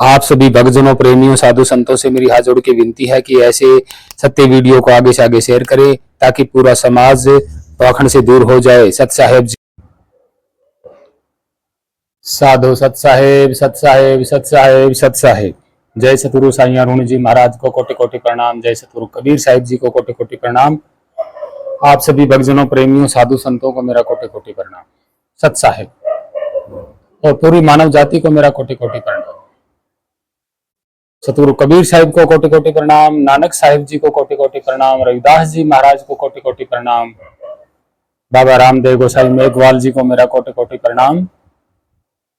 आप सभी भक्तजनों, प्रेमियों, साधु संतों से मेरी हाथ जोड़ के विनती है कि ऐसे सत्य वीडियो को आगे से आगे शेयर करें ताकि पूरा समाज पाखंड से दूर हो जाए। सत साहेब जी, साधु सत साहेब, सत साहेब, सत साहेब, सत साहेब। जय सतगुरु साईं अरुण जी महाराज को कोटि कोटि प्रणाम। जय सतगुरु कबीर साहिब जी को कोटि कोटि प्रणाम। आप सभी भक्तजनों, प्रेमियों, साधु संतों को मेरा कोटि कोटि प्रणाम। सत साहेब और पूरी मानव जाति को मेरा कोटि कोटि प्रणाम। सतगुरु कबीर साहिब को कोटि कोटि प्रणाम, नानक साहिब जी को कोटि कोटि प्रणाम, रविदास जी महाराज को कोटि कोटि प्रणाम, बाबा रामदेव गोसाई मेघवाल जी को मेरा कोटि कोटि प्रणाम,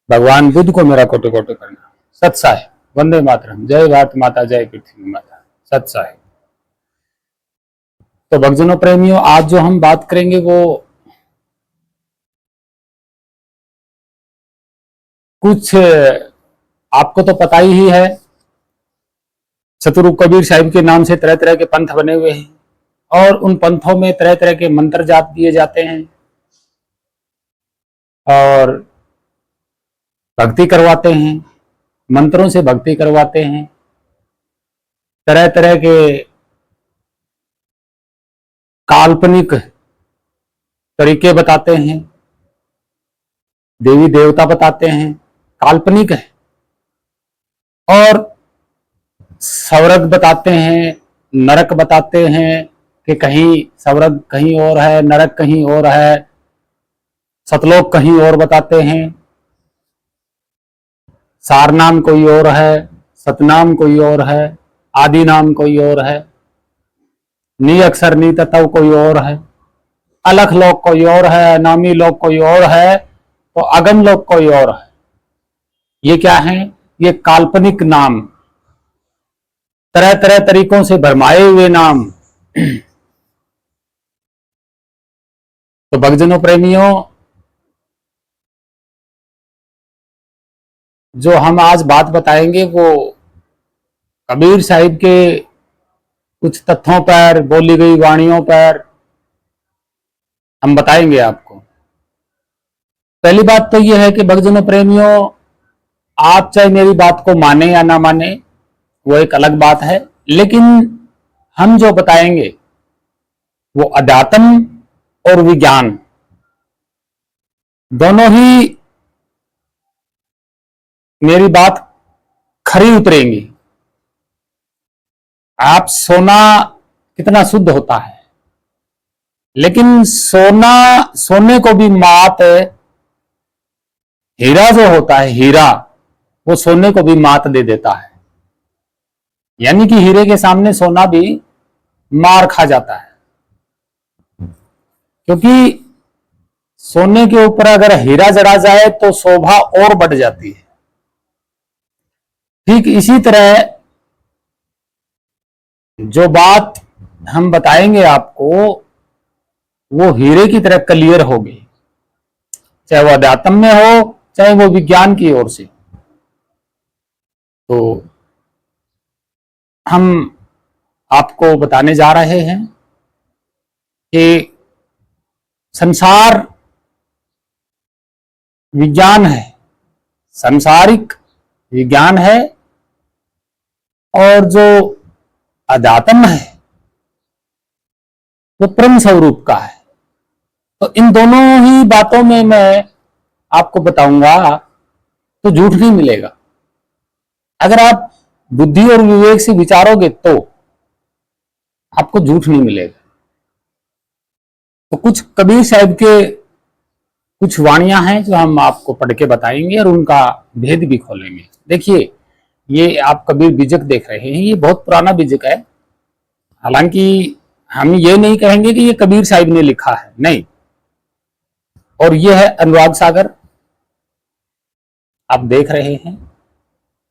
भगवान बुद्ध को मेरा कोटि कोटि प्रणाम। सत साहिब, वंदे मातरम, जय भारत माता, जय पृथ्वी माता। सत साहिब। तो भक्तजनों, प्रेमियों, आज जो हम बात करेंगे वो कुछ आपको तो पता ही है। सतगुरु कबीर साहिब के नाम से तरह तरह के पंथ बने हुए हैं और उन पंथों में तरह तरह के मंत्र जाप दिए जाते हैं और भक्ति करवाते हैं, मंत्रों से भक्ति करवाते हैं, तरह तरह के काल्पनिक तरीके बताते हैं, देवी देवता बताते हैं, काल्पनिक है, और स्वर्ग बताते हैं, नरक बताते हैं कि कहीं स्वर्ग कहीं और है, नरक कहीं और है, सतलोक कहीं और बताते हैं, सार नाम कोई और है, सतनाम कोई और है, आदि नाम कोई और है, नी अक्षर नी तत्व कोई और है, अलख लोक कोई और है, नामी लोक कोई और है, तो अगम लोक कोई और है। ये क्या है? ये काल्पनिक नाम, तरह तरह तरीकों से भरमाए हुए नाम। तो भक्तजनों, प्रेमियों, जो हम आज बात बताएंगे वो कबीर साहिब के कुछ तथ्यों पर, बोली गई वाणियों पर हम बताएंगे आपको। पहली बात तो यह है कि भक्तजनों, प्रेमियों, आप चाहे मेरी बात को माने या ना माने वो एक अलग बात है, लेकिन हम जो बताएंगे वो अध्यात्म और विज्ञान दोनों ही मेरी बात खरी उतरेंगी। आप सोना कितना शुद्ध होता है, लेकिन सोने को भी मात, हीरा जो होता है, हीरा वो सोने को भी मात दे देता है। यानी कि हीरे के सामने सोना भी मार खा जाता है, क्योंकि सोने के ऊपर अगर हीरा जड़ा जाए तो शोभा और बढ़ जाती है। ठीक इसी तरह जो बात हम बताएंगे आपको वो हीरे की तरह क्लियर होगी, चाहे वो अध्यात्म में हो चाहे वो विज्ञान की ओर से। तो हम आपको बताने जा रहे हैं कि संसार विज्ञान है, सांसारिक विज्ञान है, और जो अध्यात्म है वो परम स्वरूप का है। तो इन दोनों ही बातों में मैं आपको बताऊंगा तो झूठ नहीं मिलेगा। अगर आप बुद्धि और विवेक से विचारोगे तो आपको झूठ नहीं मिलेगा। तो कुछ कबीर साहिब के कुछ वाणियां हैं जो हम आपको पढ़ के बताएंगे और उनका भेद भी खोलेंगे। देखिए, ये आप कबीर बीजक देख रहे हैं, ये बहुत पुराना बीजक है। हालांकि हम ये नहीं कहेंगे कि ये कबीर साहिब ने लिखा है, नहीं। और ये है अनुराग सागर, आप देख रहे हैं,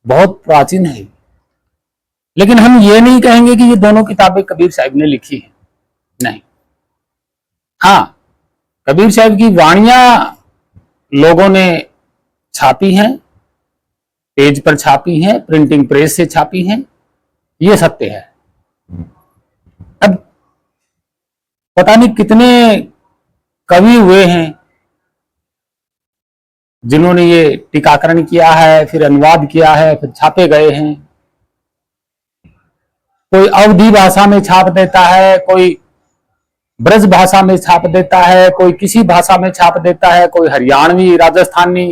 बहुत प्राचीन है। लेकिन हम ये नहीं कहेंगे कि ये दोनों किताबें कबीर साहिब ने लिखी है, नहीं। हाँ, कबीर साहिब की वाणियां लोगों ने छापी हैं, पेज पर छापी हैं, प्रिंटिंग प्रेस से छापी हैं, ये सत्य है। अब पता नहीं कितने कवि हुए हैं जिन्होंने ये टीकाकरण किया है, फिर अनुवाद किया है, फिर छापे गए हैं। कोई अवधी भाषा में छाप देता है, कोई ब्रज भाषा में छाप देता है, कोई किसी भाषा में छाप देता है, कोई हरियाणवी, राजस्थानी,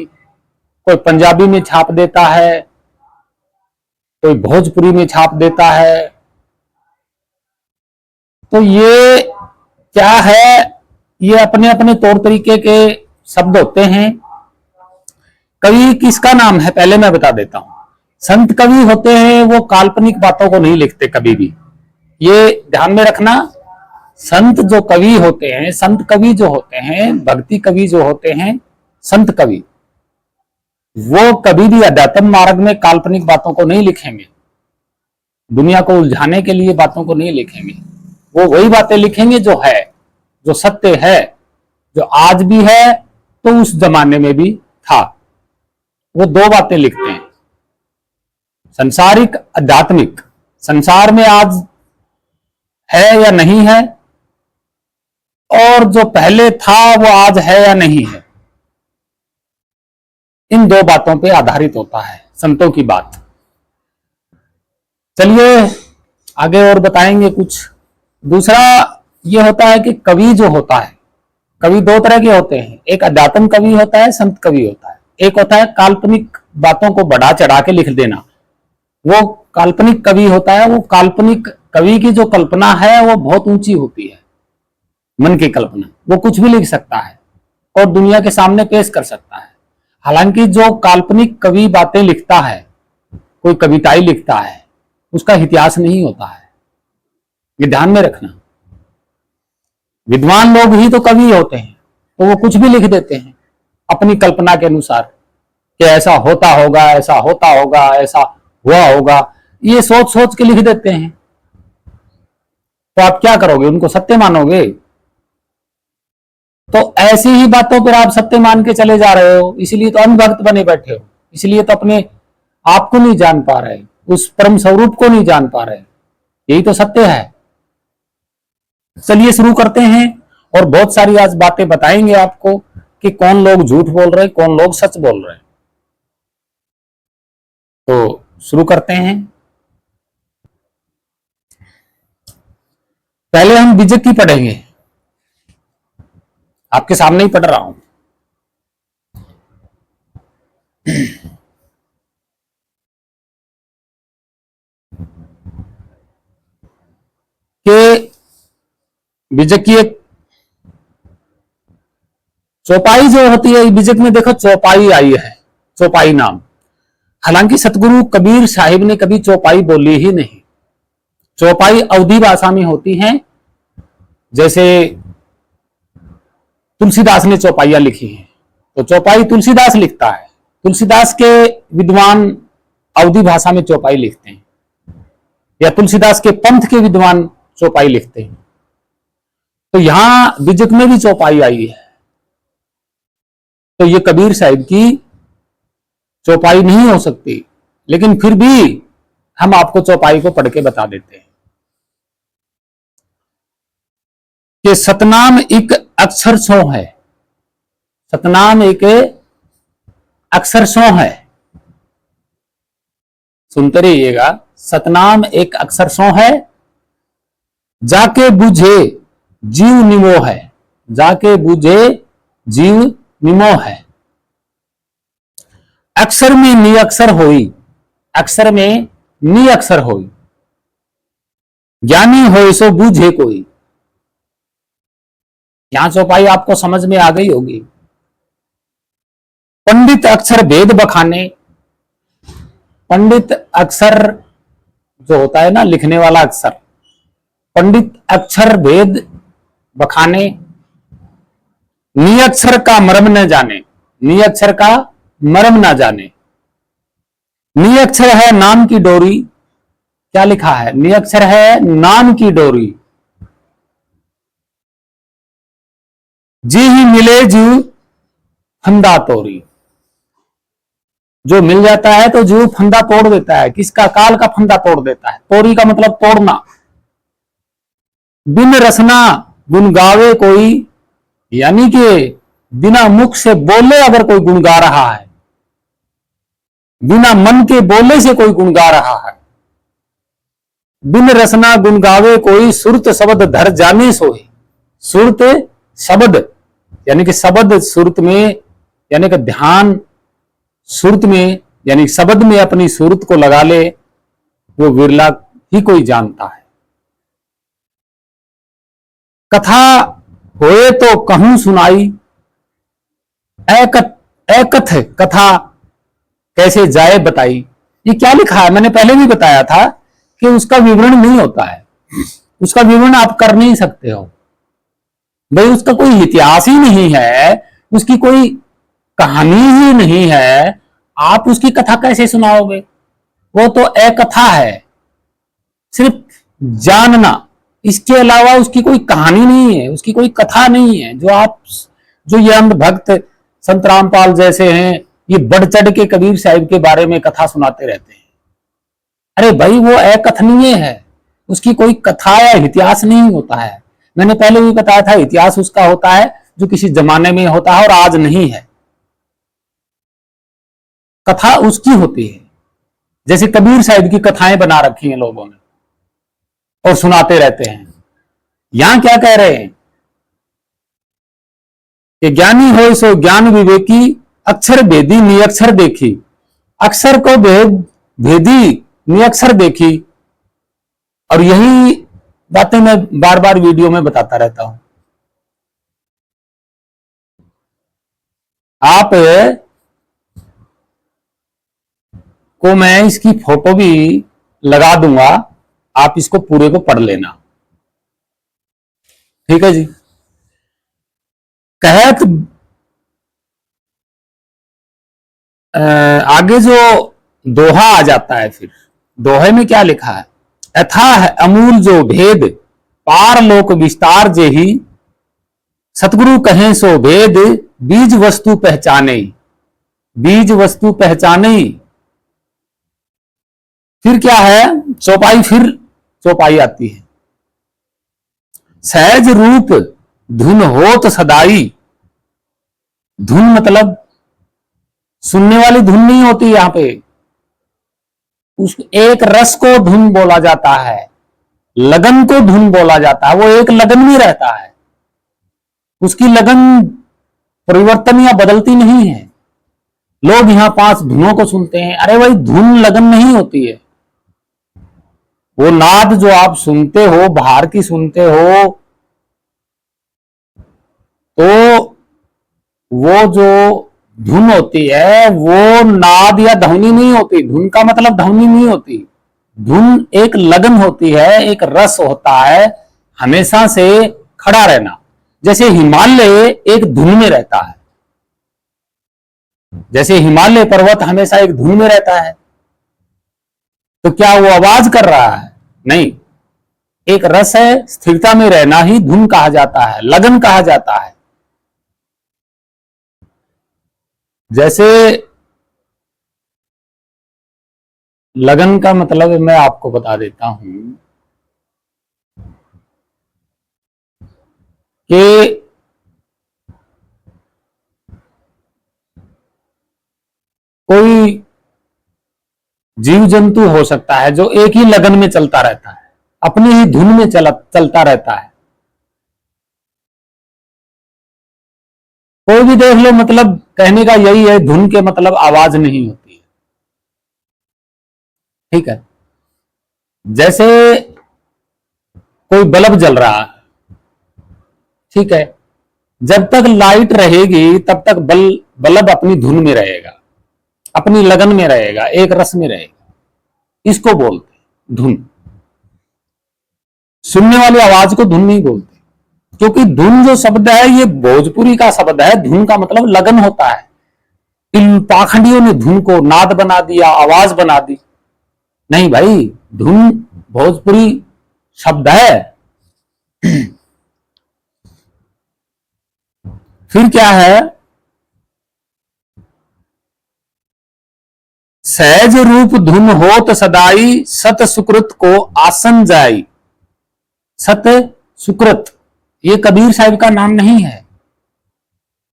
कोई पंजाबी में छाप देता है, कोई भोजपुरी में छाप देता है। तो ये क्या है, ये अपने अपने तौर तरीके के शब्द होते हैं। कवि किसका नाम है पहले मैं बता देता हूं। संत कवि होते हैं वो काल्पनिक बातों को नहीं लिखते कभी भी, ये ध्यान में रखना। संत जो कवि होते हैं, संत कवि जो होते हैं, भक्ति कवि जो होते हैं, संत कवि, वो कभी भी अध्यात्म मार्ग में काल्पनिक बातों को नहीं लिखेंगे, दुनिया को उलझाने के लिए बातों को नहीं लिखेंगे। वो वही बातें लिखेंगे जो है, जो सत्य है, जो आज भी है तो उस जमाने में भी था। वो दो बातें लिखते हैं, संसारिक, आध्यात्मिक। संसार में आज है या नहीं है, और जो पहले था वो आज है या नहीं है, इन दो बातों पे आधारित होता है संतों की बात। चलिए आगे और बताएंगे कुछ। दूसरा ये होता है कि कवि जो होता है, कवि दो तरह के होते हैं, एक अध्यात्म कवि होता है, संत कवि होता है। एक होता है काल्पनिक बातों को बढ़ा चढ़ा के लिख देना, वो काल्पनिक कवि होता है। वो काल्पनिक कवि की जो कल्पना है वो बहुत ऊंची होती है, मन की कल्पना। वो कुछ भी लिख सकता है और दुनिया के सामने पेश कर सकता है। हालांकि जो काल्पनिक कवि बातें लिखता है, कोई कविताएं लिखता है, उसका इतिहास नहीं होता है, ये ध्यान में रखना। विद्वान लोग ही तो कवि होते हैं, तो वो कुछ भी लिख देते हैं अपनी कल्पना के अनुसार कि ऐसा होता होगा, ऐसा होता होगा, ऐसा हुआ होगा, ये सोच सोच के लिख देते हैं। तो आप क्या करोगे, उनको सत्य मानोगे? तो ऐसी ही बातों पर आप सत्य मान के चले जा रहे हो, इसलिए तो अंधभक्त बने बैठे हो, इसलिए तो अपने आप को नहीं जान पा रहे, उस परम स्वरूप को नहीं जान पा रहे। यही तो सत्य है। चलिए शुरू करते हैं, और बहुत सारी आज बातें बताएंगे आपको कि कौन लोग झूठ बोल रहे हैं, कौन लोग सच बोल रहे हैं। तो शुरू करते हैं। पहले हम बीजक की पढ़ेंगे, आपके सामने ही पढ़ रहा हूं। कि बीजक की एक चौपाई जो होती है, बीजक में देखो चौपाई आई है, चौपाई नाम। हालांकि सतगुरु कबीर साहिब ने कभी चौपाई बोली ही नहीं। चौपाई अवधी भाषा में होती हैं, जैसे तुलसीदास ने चौपाइयां लिखी हैं, तो चौपाई तुलसीदास लिखता है। तुलसीदास के विद्वान अवधी भाषा में चौपाई लिखते हैं, या तुलसीदास के पंथ के विद्वान चौपाई लिखते हैं। तो यहां बीजक में भी चौपाई आई है, तो ये कबीर साहिब की चौपाई नहीं हो सकती, लेकिन फिर भी हम आपको चौपाई को पढ़ के बता देते हैं कि सतनाम एक अक्षर सो है। सतनाम एक अक्षर सो है, सुनते रहिएगा। सतनाम एक अक्षर सो है, जाके बुझे जीव निमो है। जाके बुझे जीव निमो है। अक्षर में नी अक्षर होई, अक्षर में नी अक्षर होई। ज्ञानी हो सो बूझे कोई। यहां चौपाई आपको समझ में आ गई होगी। पंडित अक्षर भेद बखाने। पंडित अक्षर जो होता है ना, लिखने वाला अक्षर, पंडित अक्षर भेद बखाने। निअक्षर का मर्म न जाने। निअक्षर का मर्म ना जाने। निअक्षर है नाम की डोरी। क्या लिखा है? निअक्षर है नाम की डोरी। जी ही मिले जीव फंदा तोड़ी। जो मिल जाता है तो जीव फंदा तोड़ देता है। किसका? काल का फंदा तोड़ देता है। तोड़ी का मतलब तोड़ना। बिन रसना गुन गावे कोई, यानी कि बिना मुख से बोले अगर कोई गुण गा रहा है, बिना मन के बोले से कोई गुण गा रहा है, बिन रसना गुण गावे कोई, सुरत शब्द धर जाने सोए। सुरत शब्द यानी कि शब्द सुरत में, यानी कि ध्यान सुरत में, यानी शब्द में अपनी सुरत को लगा ले, वो विरला ही कोई जानता है। कथा होए तो कहूं सुनाई, एकथ कथा कैसे जाए बताई। ये क्या लिखा है, मैंने पहले भी बताया था कि उसका विवरण नहीं होता है, उसका विवरण आप कर नहीं सकते हो भाई, उसका कोई इतिहास ही नहीं है, उसकी कोई कहानी ही नहीं है, आप उसकी कथा कैसे सुनाओगे। वो तो एक कथा है, सिर्फ जानना, इसके अलावा उसकी कोई कहानी नहीं है, उसकी कोई कथा नहीं है। जो ये अंधभक्त संत रामपाल जैसे हैं, ये बढ़ चढ़ के कबीर साहिब के बारे में कथा सुनाते रहते हैं। अरे भाई वो अकथनीय है, उसकी कोई कथा या इतिहास नहीं होता है। मैंने पहले भी बताया था, इतिहास उसका होता है जो किसी जमाने में होता है और आज नहीं है। कथा उसकी होती है, जैसे कबीर साहिब की कथाएं बना रखी हैं लोगों ने और सुनाते रहते हैं। यहां क्या कह रहे हैं कि ज्ञानी हो सो ज्ञान विवेकी, अक्षर भेदी निअक्षर देखी। अक्षर को भेदी निअक्षर देखी, और यही बातें मैं बार बार वीडियो में बताता रहता हूं। आप को मैं इसकी फोटो भी लगा दूंगा, आप इसको पूरे को पढ़ लेना, ठीक है जी। कहत आगे जो दोहा आ जाता है, फिर दोहे में क्या लिखा है, अथाह अमूल जो भेद, पार लोक विस्तार जेही, सतगुरु कहें सो भेद, बीज वस्तु पहचाने। बीज वस्तु पहचाने, फिर क्या है, चौपाई, फिर चौपाई आती है। सहज रूप धुन होत सदाई। धुन मतलब सुनने वाली धुन नहीं होती, यहां पे उस एक रस को धुन बोला जाता है, लगन को धुन बोला जाता है। वो एक लगन में रहता है, उसकी लगन परिवर्तन या बदलती नहीं है। लोग यहां 5 धुनों को सुनते हैं, अरे भाई धुन लगन नहीं होती है। वो नाद जो आप सुनते हो, बाहर की सुनते हो, तो वो जो धुन होती है वो नाद या ध्वनि नहीं होती। धुन का मतलब ध्वनि नहीं होती, धुन एक लगन होती है, एक रस होता है, हमेशा से खड़ा रहना। जैसे हिमालय एक धुन में रहता है, जैसे हिमालय पर्वत हमेशा एक धुन में रहता है, तो क्या वो आवाज कर रहा है? नहीं, एक रस है, स्थिरता में रहना ही धुन कहा जाता है, लगन कहा जाता है। जैसे लगन का मतलब मैं आपको बता देता हूं कि कोई जीव जंतु हो सकता है जो एक ही लगन में चलता रहता है, अपनी ही धुन में चलता रहता है। कोई भी देख लो, मतलब कहने का यही है, धुन के मतलब आवाज नहीं होती है, ठीक है। जैसे कोई बल्ब जल रहा है, ठीक है, जब तक लाइट रहेगी तब तक बल्ब अपनी धुन में रहेगा, अपनी लगन में रहेगा, एक रस में रहेगा। इसको बोलते धुन। सुनने वाली आवाज को धुन नहीं बोलते, क्योंकि धुन जो शब्द है ये भोजपुरी का शब्द है। धुन का मतलब लगन होता है। इन पाखंडियों ने धुन को नाद बना दिया, आवाज बना दी। नहीं भाई, धुन भोजपुरी शब्द है। फिर क्या है, सहज रूप धुन होत सदाई, सत सुकृत को आसन जाई। सत सुकृत ये कबीर साहिब का नाम नहीं है,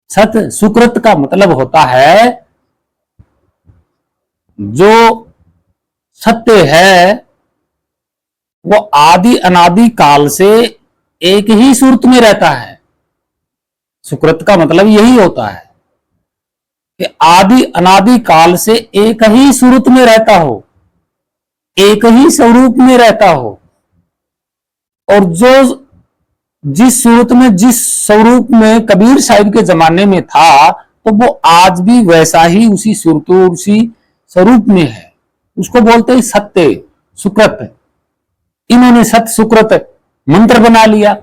सत सुकृत का मतलब होता है जो सत्य है वो आदि अनादि काल से एक ही सूरत में रहता है। सुकृत का मतलब यही होता है कि आदि अनादि काल से एक ही सूरत में रहता हो, एक ही स्वरूप में रहता हो, और जो जिस सूरत में जिस स्वरूप में कबीर साहिब के जमाने में था तो वो आज भी वैसा ही उसी सूरत उसी स्वरूप में है। उसको बोलते हैं सत्य सुकृत। इन्होंने सत्य सुकृत मंत्र बना लिया।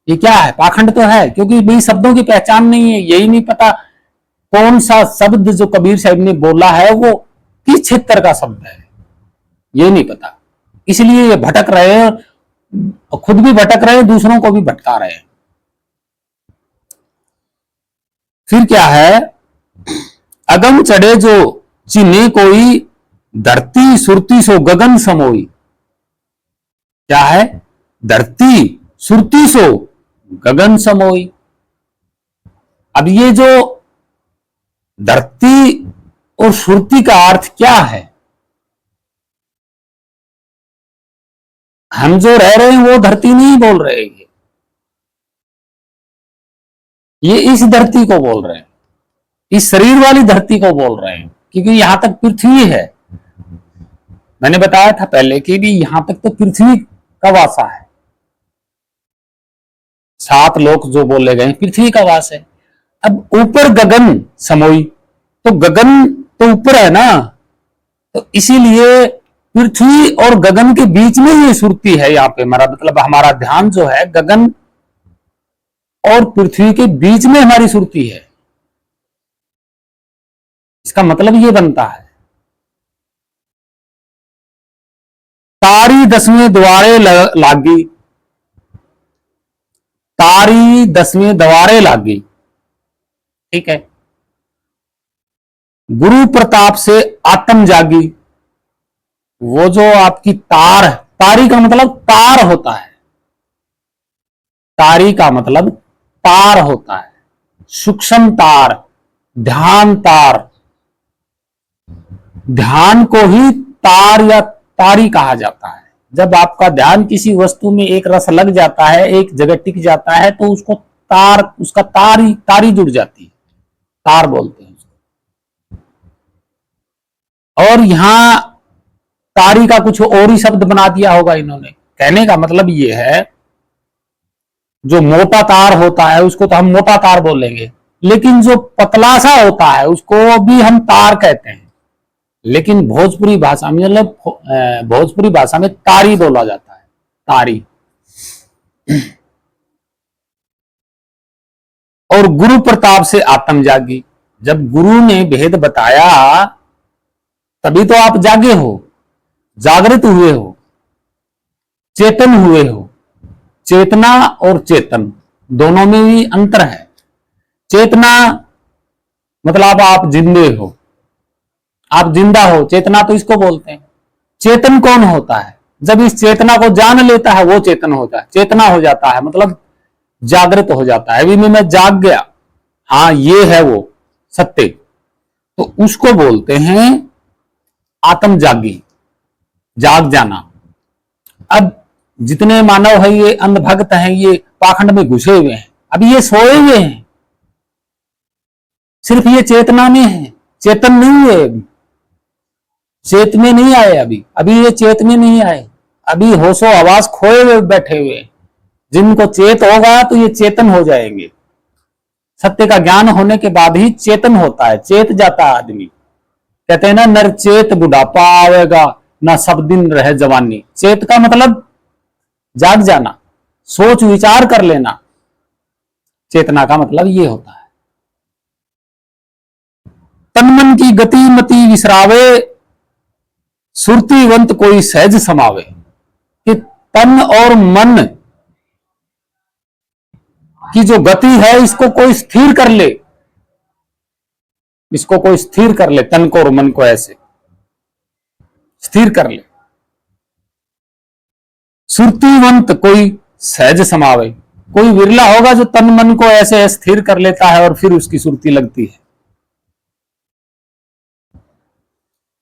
ये क्या है? पाखंड तो है, क्योंकि भाई शब्दों की पहचान नहीं है, यही नहीं पता कौन सा शब्द जो कबीर साहिब ने बोला है वो किस क्षेत्र का शब्द है, ये नहीं पता। इसलिए ये भटक रहे हैं, खुद भी भटक रहे हैं, दूसरों को भी भटका रहे हैं। फिर क्या है? अगम चढ़े जो चिन्हे कोई, धरती सुरती सो गगन समोई। क्या है? धरती सुरती सो गगन समोई। अब ये जो धरती और सुरती का अर्थ क्या है? हम जो रह रहे हैं वो धरती नहीं बोल रहे हैं, ये इस धरती को बोल रहे हैं, इस शरीर वाली धरती को बोल रहे हैं, क्योंकि यहां तक पृथ्वी है। मैंने बताया था पहले कि भी यहां तक तो पृथ्वी का वासा है। 7 लोक जो बोले गए पृथ्वी का वास है। अब ऊपर गगन समोई, तो गगन तो ऊपर है ना, तो इसीलिए पृथ्वी और गगन के बीच में ये सुरती है। यहाँ पे हमारा मतलब हमारा ध्यान जो है गगन और पृथ्वी के बीच में हमारी सुरती है। इसका मतलब ये बनता है तारी 10वें द्वारे लागी, तारी 10वें द्वारे लागी। ठीक है। गुरु प्रताप से आत्म जागी। वो जो आपकी तार, तारी का मतलब तार होता है, तारी का मतलब तार होता है, सूक्ष्म तार, ध्यान तार। ध्यान को ही तार या तारी कहा जाता है। जब आपका ध्यान किसी वस्तु में एक रस लग जाता है, एक जगह टिक जाता है, तो उसको तार, उसका तारी तारी जुड़ जाती है, तार बोलते हैं उसको। और यहां तारी का कुछ और ही शब्द बना दिया होगा इन्होंने। कहने का मतलब ये है जो मोटा तार होता है उसको तो हम मोटा तार बोलेंगे, लेकिन जो पतला सा होता है उसको भी हम तार कहते हैं। लेकिन भोजपुरी भाषा में मतलब भोजपुरी भाषा में तारी बोला जाता है, तारी। और गुरु प्रताप से आत्म जागी। जब गुरु ने भेद बताया तभी तो आप जागे हो, जागृत हुए हो, चेतन हुए हो। चेतना और चेतन दोनों में भी अंतर है। चेतना मतलब आप जिंदे हो, आप जिंदा हो, चेतना तो इसको बोलते हैं। चेतन कौन होता है? जब इस चेतना को जान लेता है वो चेतन होता है, चेतना हो जाता है, मतलब जागृत हो जाता है। अभी मैं जाग गया, हाँ ये है वो सत्य, तो उसको बोलते हैं आत्म जागी, जाग जाना। अब जितने मानव है ये अंधभक्त हैं, ये पाखंड में घुसे हुए हैं, अब ये सोए हुए हैं, सिर्फ ये चेतना में है, चेतन नहीं हुए, अभी चेत में नहीं आए, अभी ये चेत में नहीं आए, अभी होशो आवाज खोए हुए बैठे हुए। जिनको चेत होगा तो ये चेतन हो जाएंगे। सत्य का ज्ञान होने के बाद ही चेतन होता है, चेत जाता है आदमी। कहते हैं ना, नर चेत बुढ़ापा आवेगा, ना सब दिन रहे जवानी। चेत का मतलब जाग जाना, सोच विचार कर लेना। चेतना का मतलब ये होता है। तन मन की गति मति विसरावे, सुरतिवंत कोई सहज समावे। कि तन और मन की जो गति है इसको कोई स्थिर कर ले, इसको कोई स्थिर कर ले, तन को और मन को ऐसे स्थिर कर ले। सुरतिवंत कोई सहज समावे, कोई विरला होगा जो तन मन को ऐसे स्थिर कर लेता है और फिर उसकी सुरती लगती है।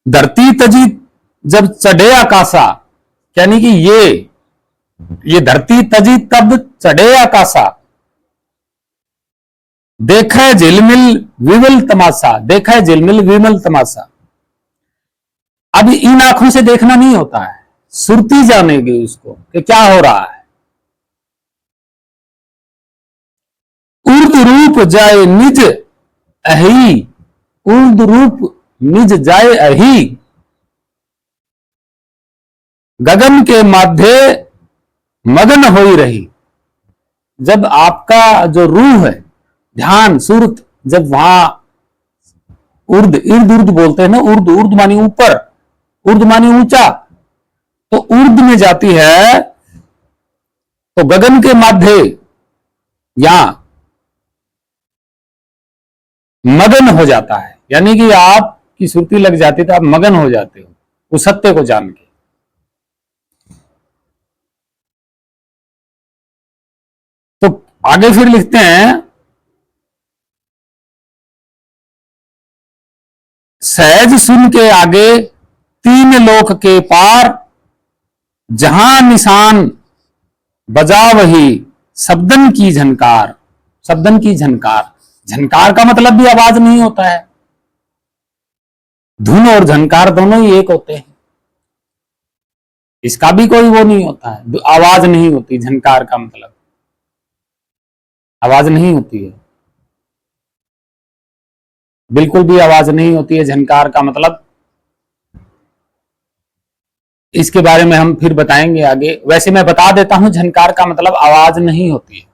धरती तजी जब चढ़े आकाशा, यानी कि ये धरती तजी तब चढ़े आकाशा, देखा झिलमिल विमल तमाशा, देखा झिलमिल विमल तमाशा। अब इन आंखों से देखना नहीं होता है, सुरती जानेगी उसको कि क्या हो रहा है। उर्द रूप जाए निज अही, उर्द रूप निज जाए अही, गगन के माध्य मगन होई रही। जब आपका जो रूह है, ध्यान सुरत, जब वहां उर्द, इर्द उर्द बोलते हैं ना, उर्द, उर्द मानी ऊपर, उर्द मानी ऊंचा, तो उर्द में जाती है तो गगन के माध्य या मगन हो जाता है, यानी कि आपकी सुरती लग जाती है तो आप मगन हो जाते हो उस सत्य को जान के। तो आगे फिर लिखते हैं, सहज सुन के आगे तीन लोक के पार, जहां निशान बजा वही शब्दन की झनकार। शब्दन की झनकार, झनकार का मतलब भी आवाज नहीं होता है, धुन और झनकार दोनों ही एक होते हैं, इसका भी कोई वो नहीं होता है, आवाज नहीं होती। झनकार का मतलब आवाज नहीं होती है, बिल्कुल भी आवाज नहीं होती है झनकार का मतलब। इसके बारे में हम फिर बताएंगे आगे। वैसे मैं बता देता हूं, झनकार का मतलब आवाज नहीं होती है।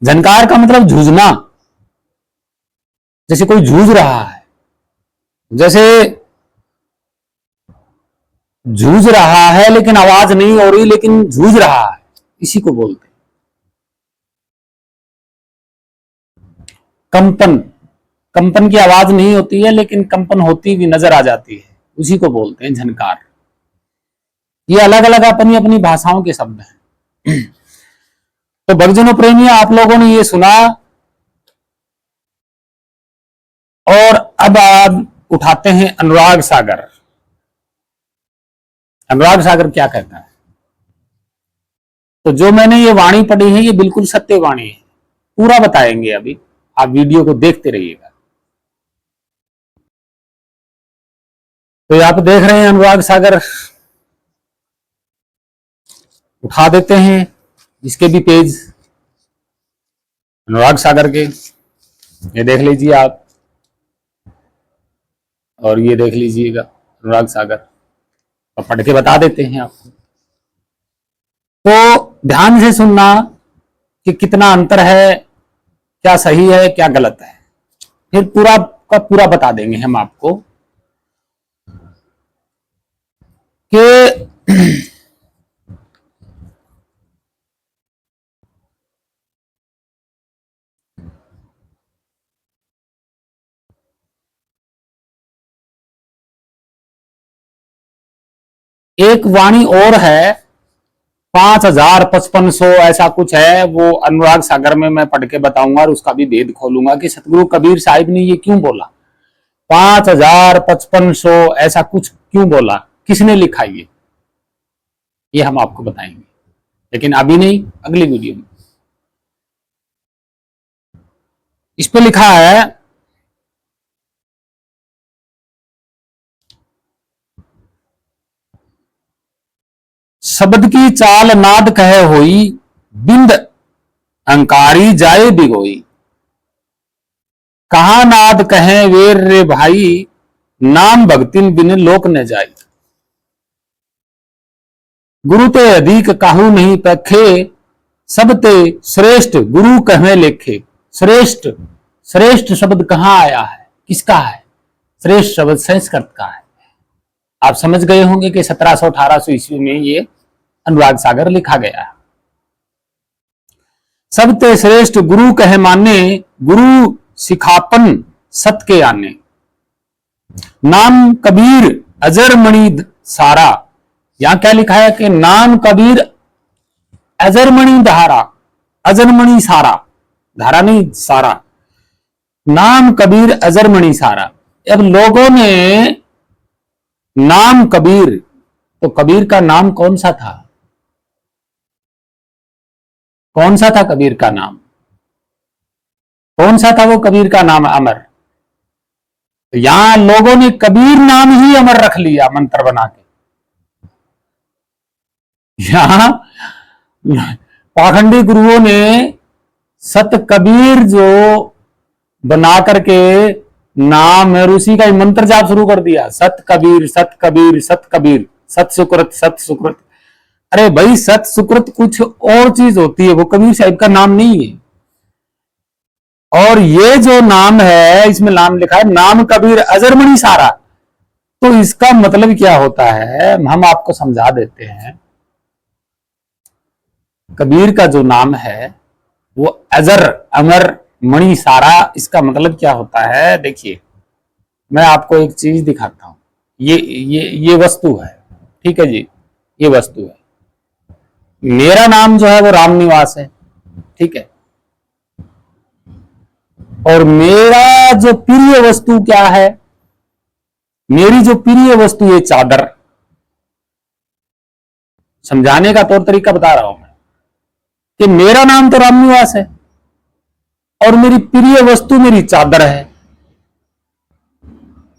झनकार का मतलब जूझना, जैसे कोई जूझ रहा है, जैसे जूझ रहा है लेकिन आवाज नहीं हो रही, लेकिन जूझ रहा है, इसी को बोलते हैं। कंपन, कंपन की आवाज नहीं होती है लेकिन कंपन होती हुई नजर आ जाती है, उसी को बोलते हैं झनकार। ये अलग अलग अपनी अपनी भाषाओं के शब्द हैं। तो भक्तजनों प्रेमियों, आप लोगों ने ये सुना, और अब आप उठाते हैं अनुराग सागर। अनुराग सागर क्या कहता है? तो जो मैंने ये वाणी पढ़ी है, ये बिल्कुल सत्य वाणी है, पूरा बताएंगे अभी, आप वीडियो को देखते रहिएगा। तो आप देख रहे हैं अनुराग सागर, उठा देते हैं इसके भी पेज अनुराग सागर के, ये देख लीजिए आप, और ये देख लीजिएगा अनुराग सागर, तो पढ़ के बता देते हैं आपको। तो ध्यान से सुनना कि कितना अंतर है, क्या सही है क्या गलत है, फिर पूरा का पूरा बता देंगे हम आपको कि एक वाणी और है, 5000-5500 ऐसा कुछ है, वो अनुराग सागर में मैं पढ़ के बताऊंगा और उसका भी भेद खोलूंगा कि सतगुरु कबीर साहिब ने ये क्यों बोला, 5000-5500 ऐसा कुछ क्यों बोला, किसने लिखा ये हम आपको बताएंगे, लेकिन अभी नहीं, अगली वीडियो में। इस पे लिखा है, शब्द की चाल नाद कहे होई, बिंद अंकारी जाए बिगोई। कहा नाद कहे वेर रे भाई, नाम भक्तिन बिन लोक न जाई। गुरु ते अधिक काहू नहीं पखे, सब ते श्रेष्ठ गुरु कहे लेखे। श्रेष्ठ, श्रेष्ठ शब्द कहां आया है, किसका है? श्रेष्ठ शब्द संस्कृत का है। आप समझ गए होंगे कि 1700-1800 ईस्वी में ये अनुराग सागर लिखा गया है। सब ते श्रेष्ठ गुरु कहे माने, गुरु सिखापन सत के आने। नाम कबीर अजर मणि सारा, यहां क्या लिखा है कि नाम कबीर अजरमणि धारा, अजरमणि सारा, धारा नहीं सारा, नाम कबीर अजरमणि सारा। अब लोगों ने नाम कबीर, तो कबीर का नाम कौन सा था? कौन सा था कबीर का नाम? कौन सा था वो कबीर का नाम? अमर। तो यहां लोगों ने कबीर नाम ही अमर रख लिया मंत्र बना के। यहां पाखंडी गुरुओं ने सत कबीर जो बना करके नाम है, उसी का मंत्र जाप शुरू कर दिया। सत कबीर सत कबीर सत कबीर, सत सुकृत सत सुकृत। अरे भाई, सत सुकृत कुछ और चीज होती है, वो कबीर साहिब का नाम नहीं है। और ये जो नाम है, इसमें नाम लिखा है नाम कबीर अजरमणि सारा, तो इसका मतलब क्या होता है हम आपको समझा देते हैं। कबीर का जो नाम है वो अजर अमर मणि सारा, इसका मतलब क्या होता है? देखिए, मैं आपको एक चीज दिखाता हूं। ये वस्तु है, ठीक है जी, ये वस्तु है। मेरा नाम जो है वो रामनिवास है, ठीक है। और मेरा जो प्रिय वस्तु क्या है? मेरी जो प्रिय वस्तु ये चादर। समझाने का तौर तरीका बता रहा हूं मैं कि मेरा नाम तो रामनिवास है और मेरी प्रिय वस्तु मेरी चादर है।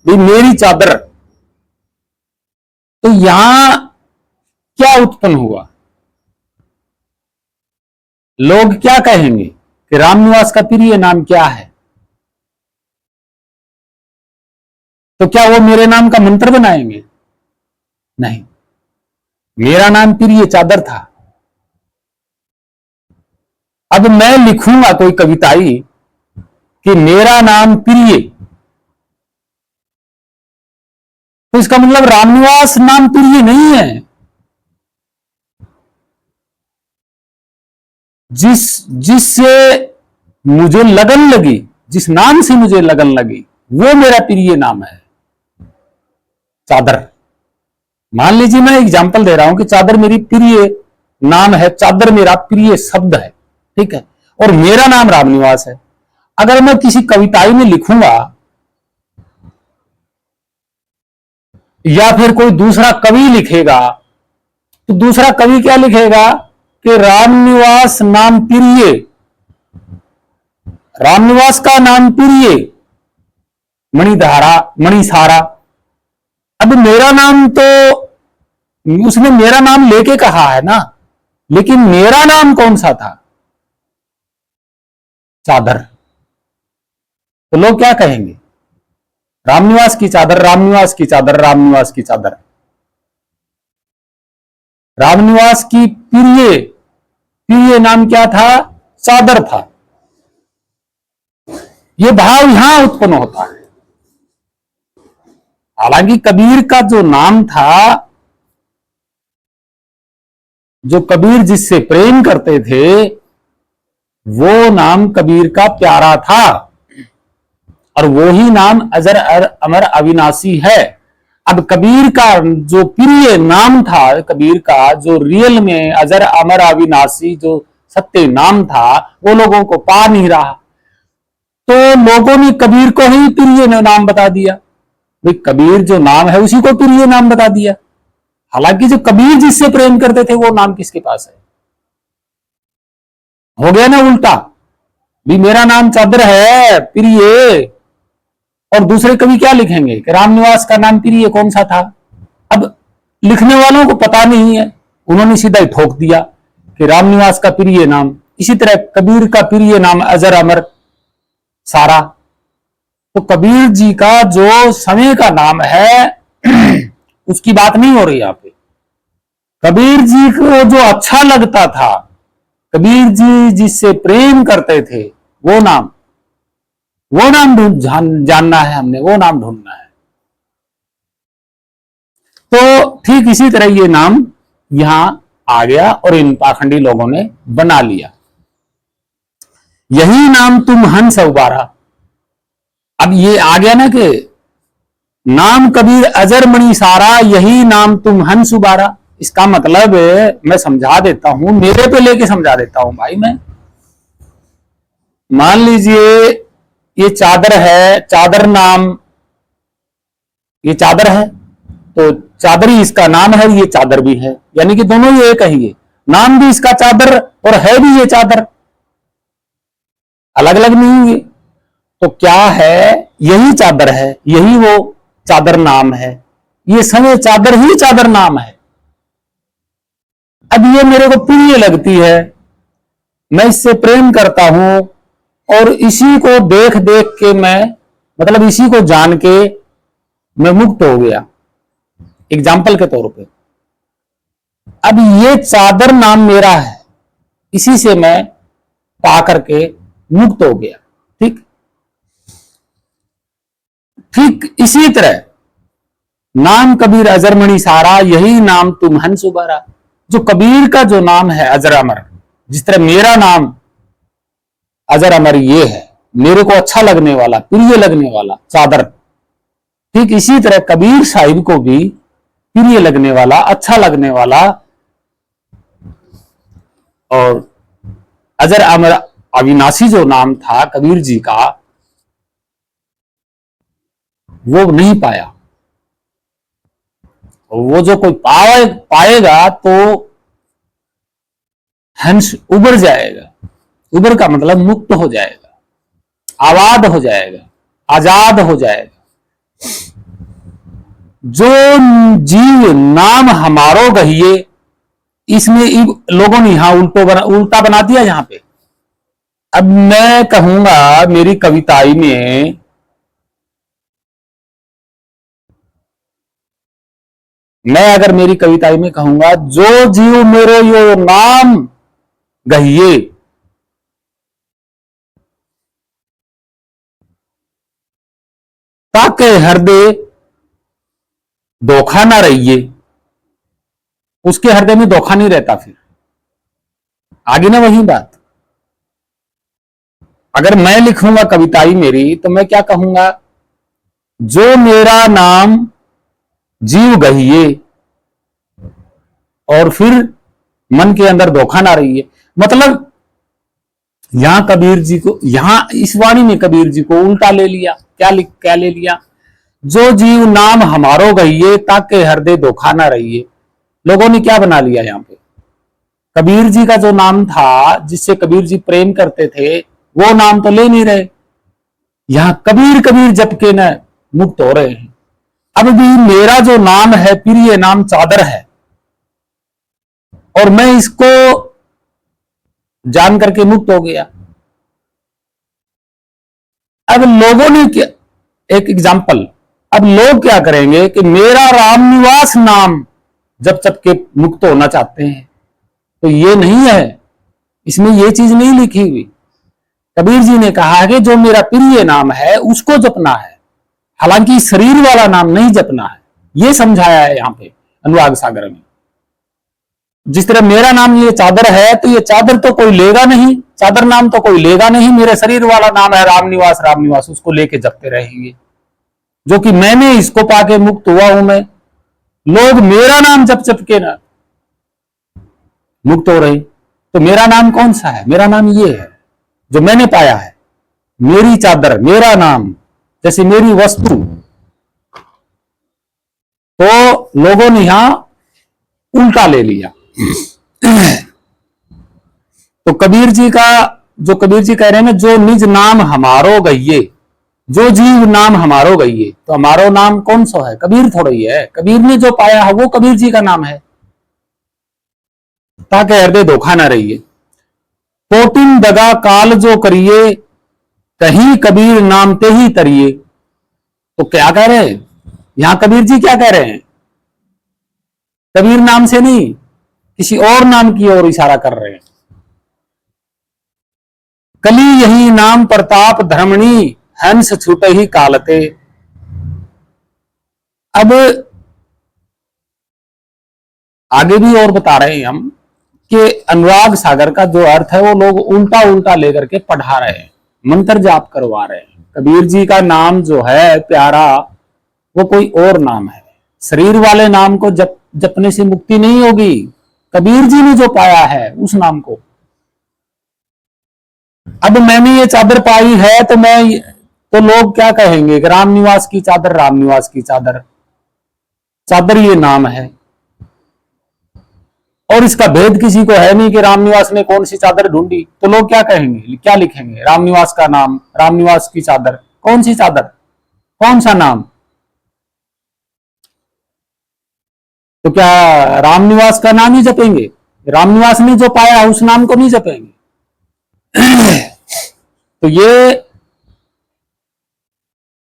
भाई मेरी चादर, तो यहां क्या उत्पन्न हुआ? लोग क्या कहेंगे कि रामनिवास का प्रिय नाम क्या है? तो क्या वो मेरे नाम का मंत्र बनाएंगे? नहीं, मेरा नाम प्रिय चादर था। अब मैं लिखूंगा कोई कविताई कि मेरा नाम प्रिय, तो इसका मतलब रामनिवास नाम प्रिय नहीं है। जिससे मुझे लगन लगी, जिस नाम से मुझे लगन लगी, वो मेरा प्रिय नाम है चादर। मान लीजिए मैं एग्जांपल दे रहा हूं कि चादर मेरी प्रिय नाम है, चादर मेरा प्रिय शब्द है, ठीक है, और मेरा नाम रामनिवास है। अगर मैं किसी कविताई में लिखूंगा या फिर कोई दूसरा कवि लिखेगा, तो दूसरा कवि क्या लिखेगा कि रामनिवास नाम प्रिय, रामनिवास का नाम प्रिय मणिधारा मणि सारा। अब मेरा नाम तो उसने मेरा नाम लेके कहा है ना, लेकिन मेरा नाम कौन सा था? चादर। तो लोग क्या कहेंगे? रामनिवास की चादर, रामनिवास की चादर, रामनिवास की चादर। रामनिवास की प्रिय, प्रिय नाम क्या था? चादर था। यह भाव यहां उत्पन्न होता है। हालांकि कबीर का जो नाम था, जो कबीर जिससे प्रेम करते थे, वो नाम कबीर का प्यारा था और वो ही नाम अजर अमर अविनाशी है। अब कबीर का जो प्रिय नाम था, कबीर का जो रियल में अजर अमर अविनाशी जो सत्य नाम था, वो लोगों को पा नहीं रहा, तो लोगों ने कबीर को ही प्रिय नाम बता दिया। भाई कबीर जो नाम है उसी को प्रिय नाम बता दिया। हालांकि जो कबीर जिससे प्रेम करते थे वो नाम किसके पास है? हो गया ना उल्टा। भी मेरा नाम चादर है प्रिय, और दूसरे कवि क्या लिखेंगे कि रामनिवास का नाम प्रिय कौन सा था? अब लिखने वालों को पता नहीं है, उन्होंने सीधा ही ठोक दिया कि रामनिवास का प्रिय नाम। इसी तरह कबीर का प्रिय नाम अजर अमर सारा। तो कबीर जी का जो समय का नाम है उसकी बात नहीं हो रही यहां पे। कबीर जी को जो अच्छा लगता था, कबीर जी जिससे प्रेम करते थे, वो नाम जानना है हमने, वो नाम ढूंढना है। तो ठीक इसी तरह ये नाम यहां आ गया और इन पाखंडी लोगों ने बना लिया। यही नाम तुम हंस उबारा। अब ये आ गया ना कि नाम कबीर अजर मणि सारा, यही नाम तुम हंस उबारा। इसका मतलब मैं समझा देता हूं, मेरे पे लेके समझा देता हूं भाई। मैं मान लीजिए ये चादर है, चादर नाम, ये चादर है तो चादर ही इसका नाम है, ये चादर भी है, यानी कि दोनों ही एक है। ये नाम भी इसका चादर और है भी ये चादर, अलग अलग नहीं हुए। तो क्या है, यही चादर है, यही वो चादर नाम है, ये समय चादर ही चादर नाम है। अब ये मेरे को प्रिय लगती है, मैं इससे प्रेम करता हूं, और इसी को देख देख के मैं, मतलब इसी को जान के मैं मुक्त हो गया, एग्जाम्पल के तौर पे। अब ये चादर नाम मेरा है, इसी से मैं पा करके मुक्त हो गया। ठीक ठीक इसी तरह नाम कबीर अजरमणि सारा, यही नाम तुम हंस उबारा। जो कबीर का जो नाम है अजर अमर, जिस तरह मेरा नाम अजर अमर ये है, मेरे को अच्छा लगने वाला, प्रिय लगने वाला चादर, ठीक इसी तरह कबीर साहिब को भी प्रिय लगने वाला, अच्छा लगने वाला और अजर अमर अविनाशी जो नाम था कबीर जी का, वो नहीं पाया। वो जो कोई पाएगा तो हंस उबर जाएगा। उबर का मतलब मुक्त हो जाएगा, आबाद हो जाएगा, आजाद हो जाएगा। जो जीव नाम हमारो गहिए, इसमें लोगों ने यहां उल्टा बना दिया यहां पे। अब मैं कहूंगा मेरी कविताई में, मैं अगर मेरी कविताई में कहूंगा, जो जीव मेरो यो नाम गहिए, ताके हृदय धोखा ना रहिए। उसके हृदय में धोखा नहीं रहता। फिर आगे ना वही बात। अगर मैं लिखूंगा कविताई मेरी, तो मैं क्या कहूंगा, जो मेरा नाम जीव गहिए, और फिर मन के अंदर धोखा ना रहिए। मतलब यहां कबीर जी को, यहां इस वाणी में कबीर जी को उल्टा ले लिया। क्या ले लिया, जो जीव नाम हमारो गहिए, ताके हृदय धोखा ना रहिए। लोगों ने क्या बना लिया यहां पे, कबीर जी का जो नाम था, जिससे कबीर जी प्रेम करते थे, वो नाम तो ले नहीं रहे। यहां कबीर कबीर जप के न मुक्त हो रहे हैं। अब भी मेरा जो नाम है, प्रिय नाम चादर है, और मैं इसको जान करके मुक्त हो गया। अब लोगों ने क्या, एक एग्जाम्पल, अब लोग क्या करेंगे कि मेरा रामनिवास नाम जब जप के मुक्त होना चाहते हैं, तो ये नहीं है, इसमें ये चीज नहीं लिखी हुई। कबीर जी ने कहा है कि जो मेरा प्रिय नाम है उसको जपना है, हालांकि शरीर वाला नाम नहीं जपना है। ये समझाया है यहां पे अनुराग सागर में। जिस तरह मेरा नाम ये चादर है, तो ये चादर तो कोई लेगा नहीं, चादर नाम तो कोई लेगा नहीं। मेरे शरीर वाला नाम है रामनिवास, रामनिवास उसको लेके जपते रहेंगे, जो कि मैंने इसको पाके मुक्त हुआ हूं। मैं, लोग मेरा नाम जप जप के ना मुक्त हो रहे। तो मेरा नाम कौन सा है, मेरा नाम ये है जो मैंने पाया है, मेरी चादर, मेरा नाम, जैसे मेरी वस्तु। तो लोगों ने यहां उल्टा ले लिया। तो कबीर जी का, जो कबीर जी कह रहे हैं ना, जो निज नाम हमारो गइये, जो जीव नाम हमारो गइये, तो हमारो नाम कौन सा है, कबीर थोड़ा ही है। कबीर ने जो पाया है वो कबीर जी का नाम है, ताकि हृदय धोखा ना रहिए। कोटिन दगा काल जो करिए, कहीं कबीर नाम ते ही तरिए। तो क्या कह रहे हैं यहां कबीर जी, क्या कह रहे हैं, कबीर नाम से नहीं, किसी और नाम की ओर इशारा कर रहे हैं। कली यही नाम प्रताप धर्मणी, हंस छूटे ही कालते। अब आगे भी और बता रहे हैं हम कि अनुराग सागर का जो अर्थ है वो लोग उल्टा उल्टा लेकर के पढ़ा रहे हैं, मंत्र जाप करवा रहे हैं। कबीर जी का नाम जो है प्यारा, वो कोई और नाम है। शरीर वाले नाम को जब जपने से मुक्ति नहीं होगी। कबीर जी ने जो पाया है उस नाम को। अब मैंने ये चादर पाई है तो लोग क्या कहेंगे कि राम निवास की चादर, राम निवास की चादर। चादर ये नाम है और इसका भेद किसी को है नहीं कि रामनिवास ने कौन सी चादर ढूंढी। तो लोग क्या कहेंगे, क्या लिखेंगे, रामनिवास का नाम, रामनिवास की चादर। कौन सी चादर, कौन सा नाम? तो क्या रामनिवास का नाम ही जपेंगे? रामनिवास ने जो पाया उस नाम को नहीं जपेंगे? तो ये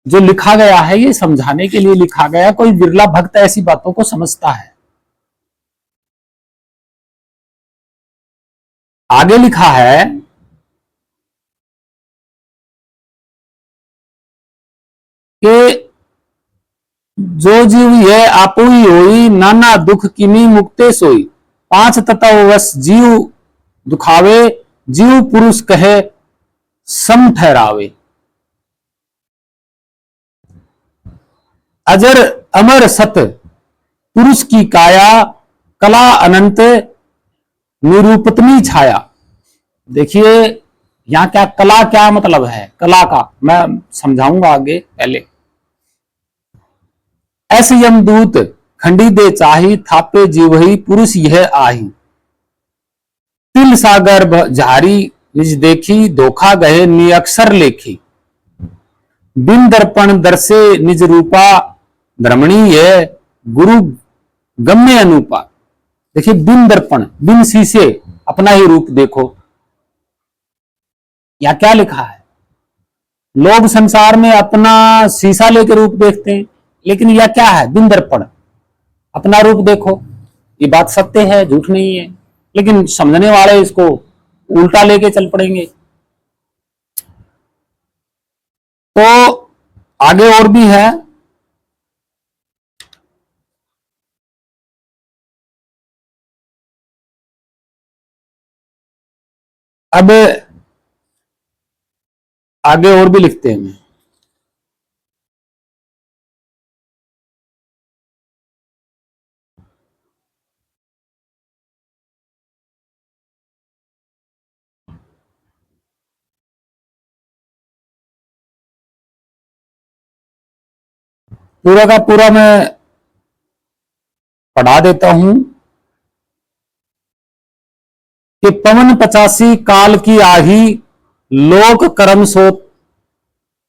जो लिखा गया है ये समझाने के लिए लिखा गया। कोई बिरला भक्त ऐसी बातों को समझता है। आगे लिखा है कि जो जीव ये आपुई होई, नाना दुख किनी मुक्ते सोई। पांच तत्व वश जीव दुखावे, जीव पुरुष कहे सम ठहरावे। अजर अमर सत पुरुष की काया, कला अनंत निरूपतनी छाया। देखिए यहां क्या कला, क्या मतलब है कला का, मैं समझाऊंगा आगे। पहले ऐस यमदूत खंडी दे चाही, थापे जीवही पुरुष यह आही। तिल सागर झारी निज देखी, धोखा गए निअक्षर लेखी। बिन दर्पण दर्शे निज रूपा, धर्मणी है गुरु गम्य अनुपा। देखिए बिन दर्पण, बिन शीशे अपना ही रूप देखो। या क्या लिखा है, लोग संसार में अपना शीशा लेकर रूप देखते हैं, लेकिन यह क्या है, बिन दर्पण अपना रूप देखो। ये बात सत्य है, झूठ नहीं है, लेकिन समझने वाले इसको उल्टा लेके चल पड़ेंगे। तो आगे और भी है। अब आगे और भी लिखते हैं। पूरा का पूरा मैं पढ़ा देता हूं कि पवन 85 काल की आही, लोक कर्म सो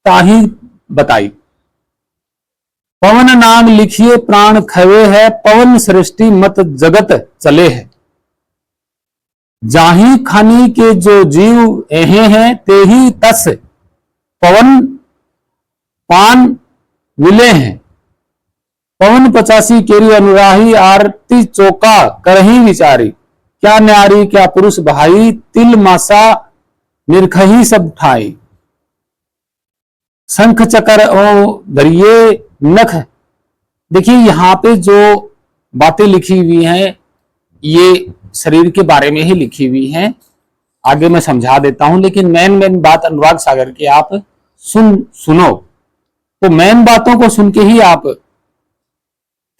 ताही बताई। पवन नाम लिखिए प्राण खवे है, पवन सृष्टि मत जगत चले है। जाही खानी के जो जीव एहे हैं, ते ही तस पवन पान विले हैं। पवन 85 केरी अनुराही, आरती चौका करही विचारी। क्या न्यारी क्या पुरुष भाई, तिल मासा निरखही सब ठाई। शंख चक्र ओ धरिये नख। देखिए यहां पे जो बातें लिखी हुई हैं ये शरीर के बारे में ही लिखी हुई हैं। आगे मैं समझा देता हूं, लेकिन मेन बात अनुराग सागर की आप सुनो। तो मेन बातों को सुन के ही आप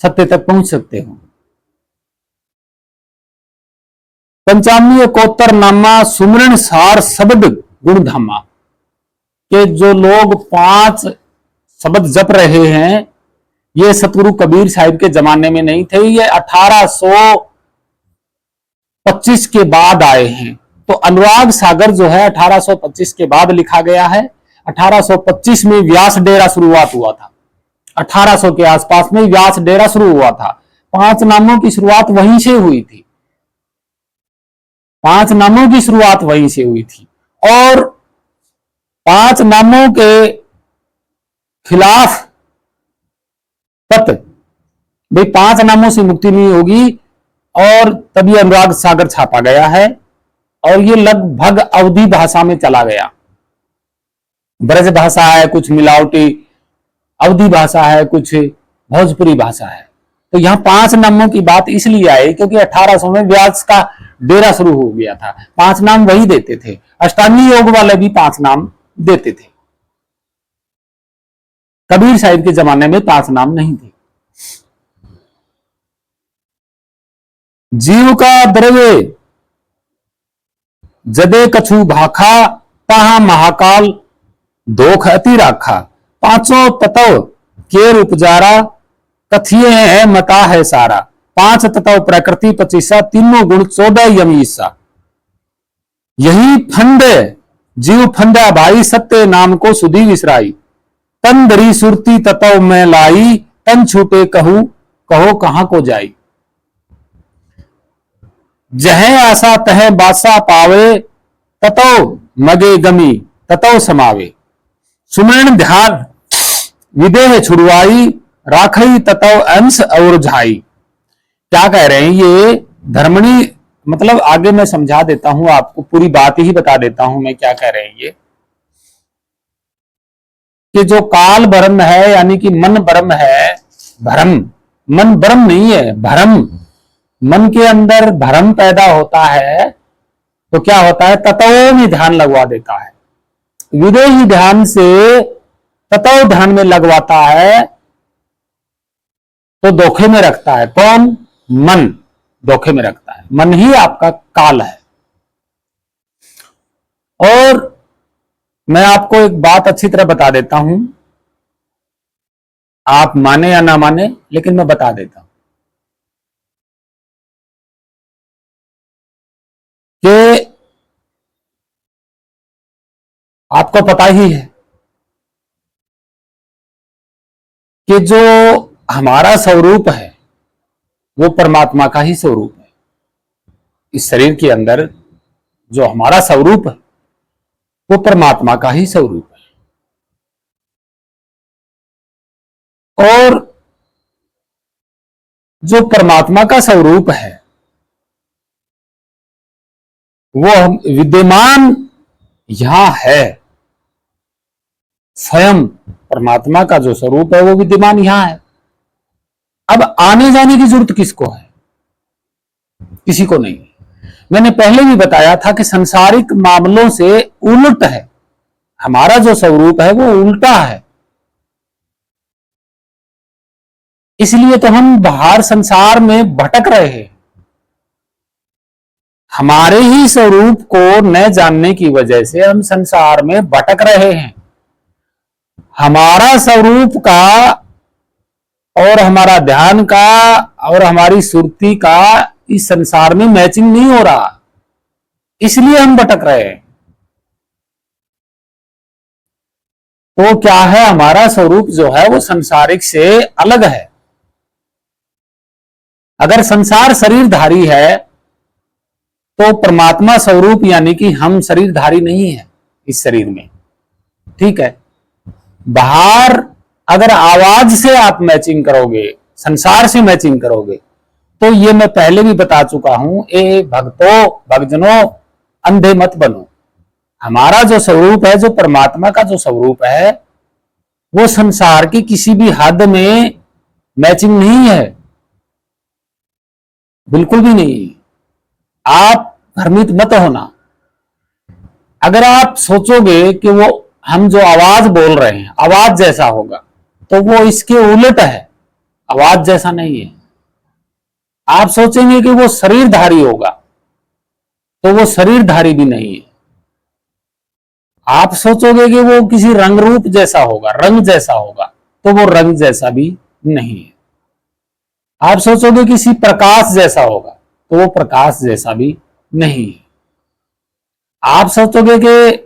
सत्य तक पहुंच सकते हो। पंचामृत कोत्तर नामा, सुमरण सार शब्द गुण धामा। के जो लोग 5 शब्द जप रहे हैं, ये सतगुरु कबीर साहिब के जमाने में नहीं थे, ये 1825 के बाद आए हैं। तो अनुराग सागर जो है 1825 के बाद लिखा गया है। 1825 में व्यास डेरा शुरुआत हुआ था। 1800 के आसपास में व्यास डेरा शुरू हुआ था। 5 नामों की शुरुआत वहीं से हुई थी। 5 नामों की शुरुआत वहीं से हुई थी और 5 नामों के खिलाफ तत्व, भाई 5 नामों से मुक्ति नहीं होगी, और तभी अनुराग सागर छापा गया है। और ये लगभग अवधी भाषा में चला गया। ब्रज भाषा है, कुछ मिलावटी अवधी भाषा है, कुछ भोजपुरी भाषा है। तो यहां 5 नामों की बात इसलिए आई क्योंकि 1800 में व्यास का डेरा शुरू हो गया था। 5 नाम वही देते थे। अष्टांगी योग वाले भी 5 नाम देते थे। कबीर साहिब के जमाने में 5 नाम नहीं थे। जीव का द्रव्य जदे कछु भाखा, ताहा महाकाल दोख अति राखा। पांचों तत्व केर उपजारा, कथिये है मता है सारा। पांच तत्व प्रकृति पचीसा, तीनों गुण 14 यम ईसा। यही फंड जीव फंडा भाई, सत्य नाम को सुधी विसराई। तन धरी सुरती तत्व में लाई, तन छूटे कहू कहो कहां को जाई। जह आशा तह बासा पावे, ततो मगे गमी ततो समावे। सुमरण ध्यान विदेह छुड़वाई, राखई ततो अंश और झाई। क्या कह रहे हैं ये धर्मणी, मतलब आगे मैं समझा देता हूं आपको, पूरी बात ही बता देता हूं मैं क्या कह रहे हैं ये। कि जो काल ब्रह्म है यानी कि मन ब्रह्म है, भ्रम, मन ब्रह्म नहीं है, भ्रम, मन के अंदर भ्रम पैदा होता है तो क्या होता है, तत्वों में ध्यान लगवा देता है। विदेही ध्यान से तत्व ध्यान में लगवाता है तो धोखे में रखता है। कौन? मन धोखे में रखता है। मन ही आपका काल है। और मैं आपको एक बात अच्छी तरह बता देता हूं, आप माने या ना माने लेकिन मैं बता देता हूं कि आपको पता ही है कि जो हमारा स्वरूप है वो परमात्मा का ही स्वरूप है। इस शरीर के अंदर जो हमारा स्वरूप है वो परमात्मा का ही स्वरूप है। और जो परमात्मा का स्वरूप है वो विद्यमान यहां है। स्वयं परमात्मा का जो स्वरूप है वो विद्यमान यहां है। अब आने जाने की जरूरत किसको है? किसी को नहीं। मैंने पहले भी बताया था कि संसारिक मामलों से उलट है, हमारा जो स्वरूप है वो उल्टा है। इसलिए तो हम बाहर संसार में भटक रहे हैं। हमारे ही स्वरूप को न जानने की वजह से हम संसार में भटक रहे हैं। हमारा स्वरूप का और हमारा ध्यान का और हमारी सुरती का इस संसार में मैचिंग नहीं हो रहा, इसलिए हम भटक रहे हैं। तो क्या है, हमारा स्वरूप जो है वो संसारिक से अलग है। अगर संसार शरीरधारी है तो परमात्मा स्वरूप यानी कि हम शरीरधारी नहीं है इस शरीर में, ठीक है। बाहर अगर आवाज से आप मैचिंग करोगे, संसार से मैचिंग करोगे, तो ये मैं पहले भी बता चुका हूं, ए भक्तों भक्तजनों अंधे मत बनो। हमारा जो स्वरूप है, जो परमात्मा का जो स्वरूप है, वो संसार की किसी भी हद में मैचिंग नहीं है, बिल्कुल भी नहीं। आप भ्रमित मत होना। अगर आप सोचोगे कि वो हम जो आवाज बोल रहे हैं आवाज जैसा होगा, तो वो इसके उलट है, आवाज जैसा नहीं है। आप सोचेंगे कि वो शरीरधारी होगा, तो वो शरीरधारी भी नहीं है। आप सोचोगे कि वो किसी रंग रूप जैसा होगा, रंग जैसा होगा, तो वो रंग जैसा भी नहीं है। आप सोचोगे किसी प्रकाश जैसा होगा, तो वो प्रकाश जैसा भी नहीं है। आप सोचोगे कि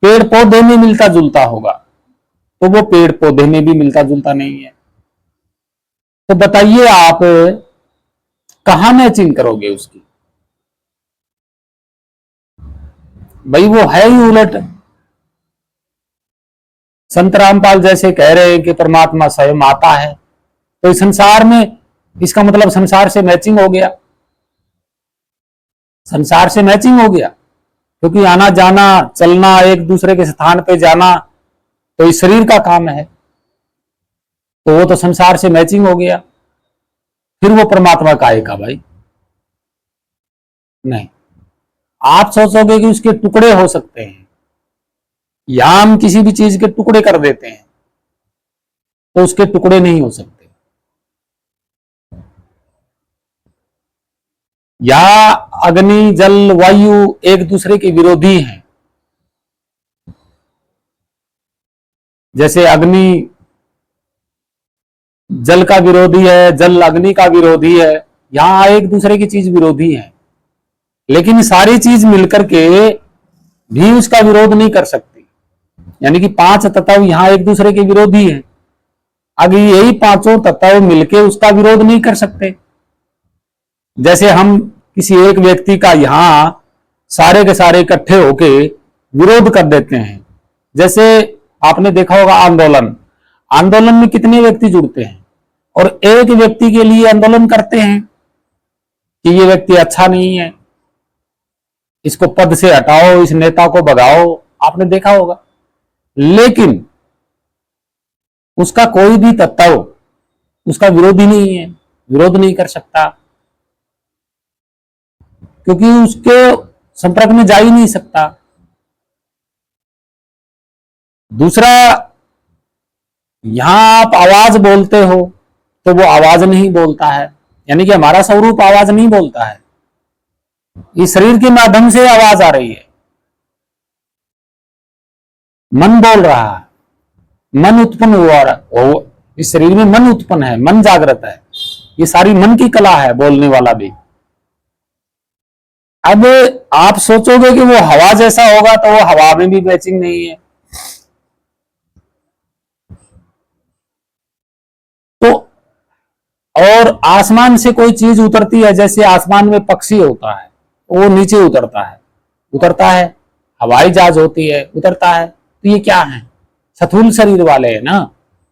पेड़ पौधे में मिलता जुलता होगा, तो वो पेड़ पौधे में भी मिलता जुलता नहीं है। तो बताइए आप कहां मैचिंग करोगे उसकी? भाई वो है ही उलट। संत रामपाल जैसे कह रहे हैं कि परमात्मा स्वयं आता है, तो इस संसार में, इसका मतलब संसार से मैचिंग हो गया, संसार से मैचिंग हो गया। क्योंकि आना जाना चलना, एक दूसरे के स्थान पे जाना, तो इस शरीर का काम है, तो वो तो संसार से मैचिंग हो गया। फिर वो परमात्मा का आएगा भाई? नहीं। आप सोचोगे कि उसके टुकड़े हो सकते हैं, या हम किसी भी चीज के टुकड़े कर देते हैं, तो उसके टुकड़े नहीं हो सकते। या अग्नि जल वायु एक दूसरे के विरोधी हैं। जैसे अग्नि जल का विरोधी है, जल अग्नि का विरोधी है, यहां एक दूसरे की चीज विरोधी है, लेकिन सारी चीज मिलकर के भी उसका विरोध नहीं कर सकती। यानी कि पांच तत्व यहां एक दूसरे के विरोधी हैं, अगर यही पांचों तत्व मिलके उसका विरोध नहीं कर सकते। जैसे हम किसी एक व्यक्ति का यहां सारे के सारे इकट्ठे होके विरोध कर देते हैं। जैसे आपने देखा होगा आंदोलन, आंदोलन में कितने व्यक्ति जुड़ते हैं और एक व्यक्ति के लिए आंदोलन करते हैं कि ये व्यक्ति अच्छा नहीं है, इसको पद से हटाओ, इस नेता को भगाओ, आपने देखा होगा। लेकिन उसका कोई भी तत्व उसका विरोधी नहीं है, विरोध नहीं कर सकता, क्योंकि उसके संपर्क में जा ही नहीं सकता। दूसरा, यहां आप आवाज बोलते हो तो वो आवाज नहीं बोलता है, यानी कि हमारा स्वरूप आवाज नहीं बोलता है, इस शरीर के माध्यम से आवाज आ रही है। मन बोल रहा है, मन उत्पन्न हुआ, इस शरीर में मन उत्पन्न है, मन जागृत है, ये सारी मन की कला है, बोलने वाला भी। अब आप सोचोगे कि वो हवा जैसा होगा, तो वो हवा में भी मैचिंग नहीं है। तो और आसमान से कोई चीज उतरती है, जैसे आसमान में पक्षी होता है, वो नीचे उतरता है, हवाई जहाज होती है, उतरता है। तो ये क्या है? स्थूल शरीर वाले है ना,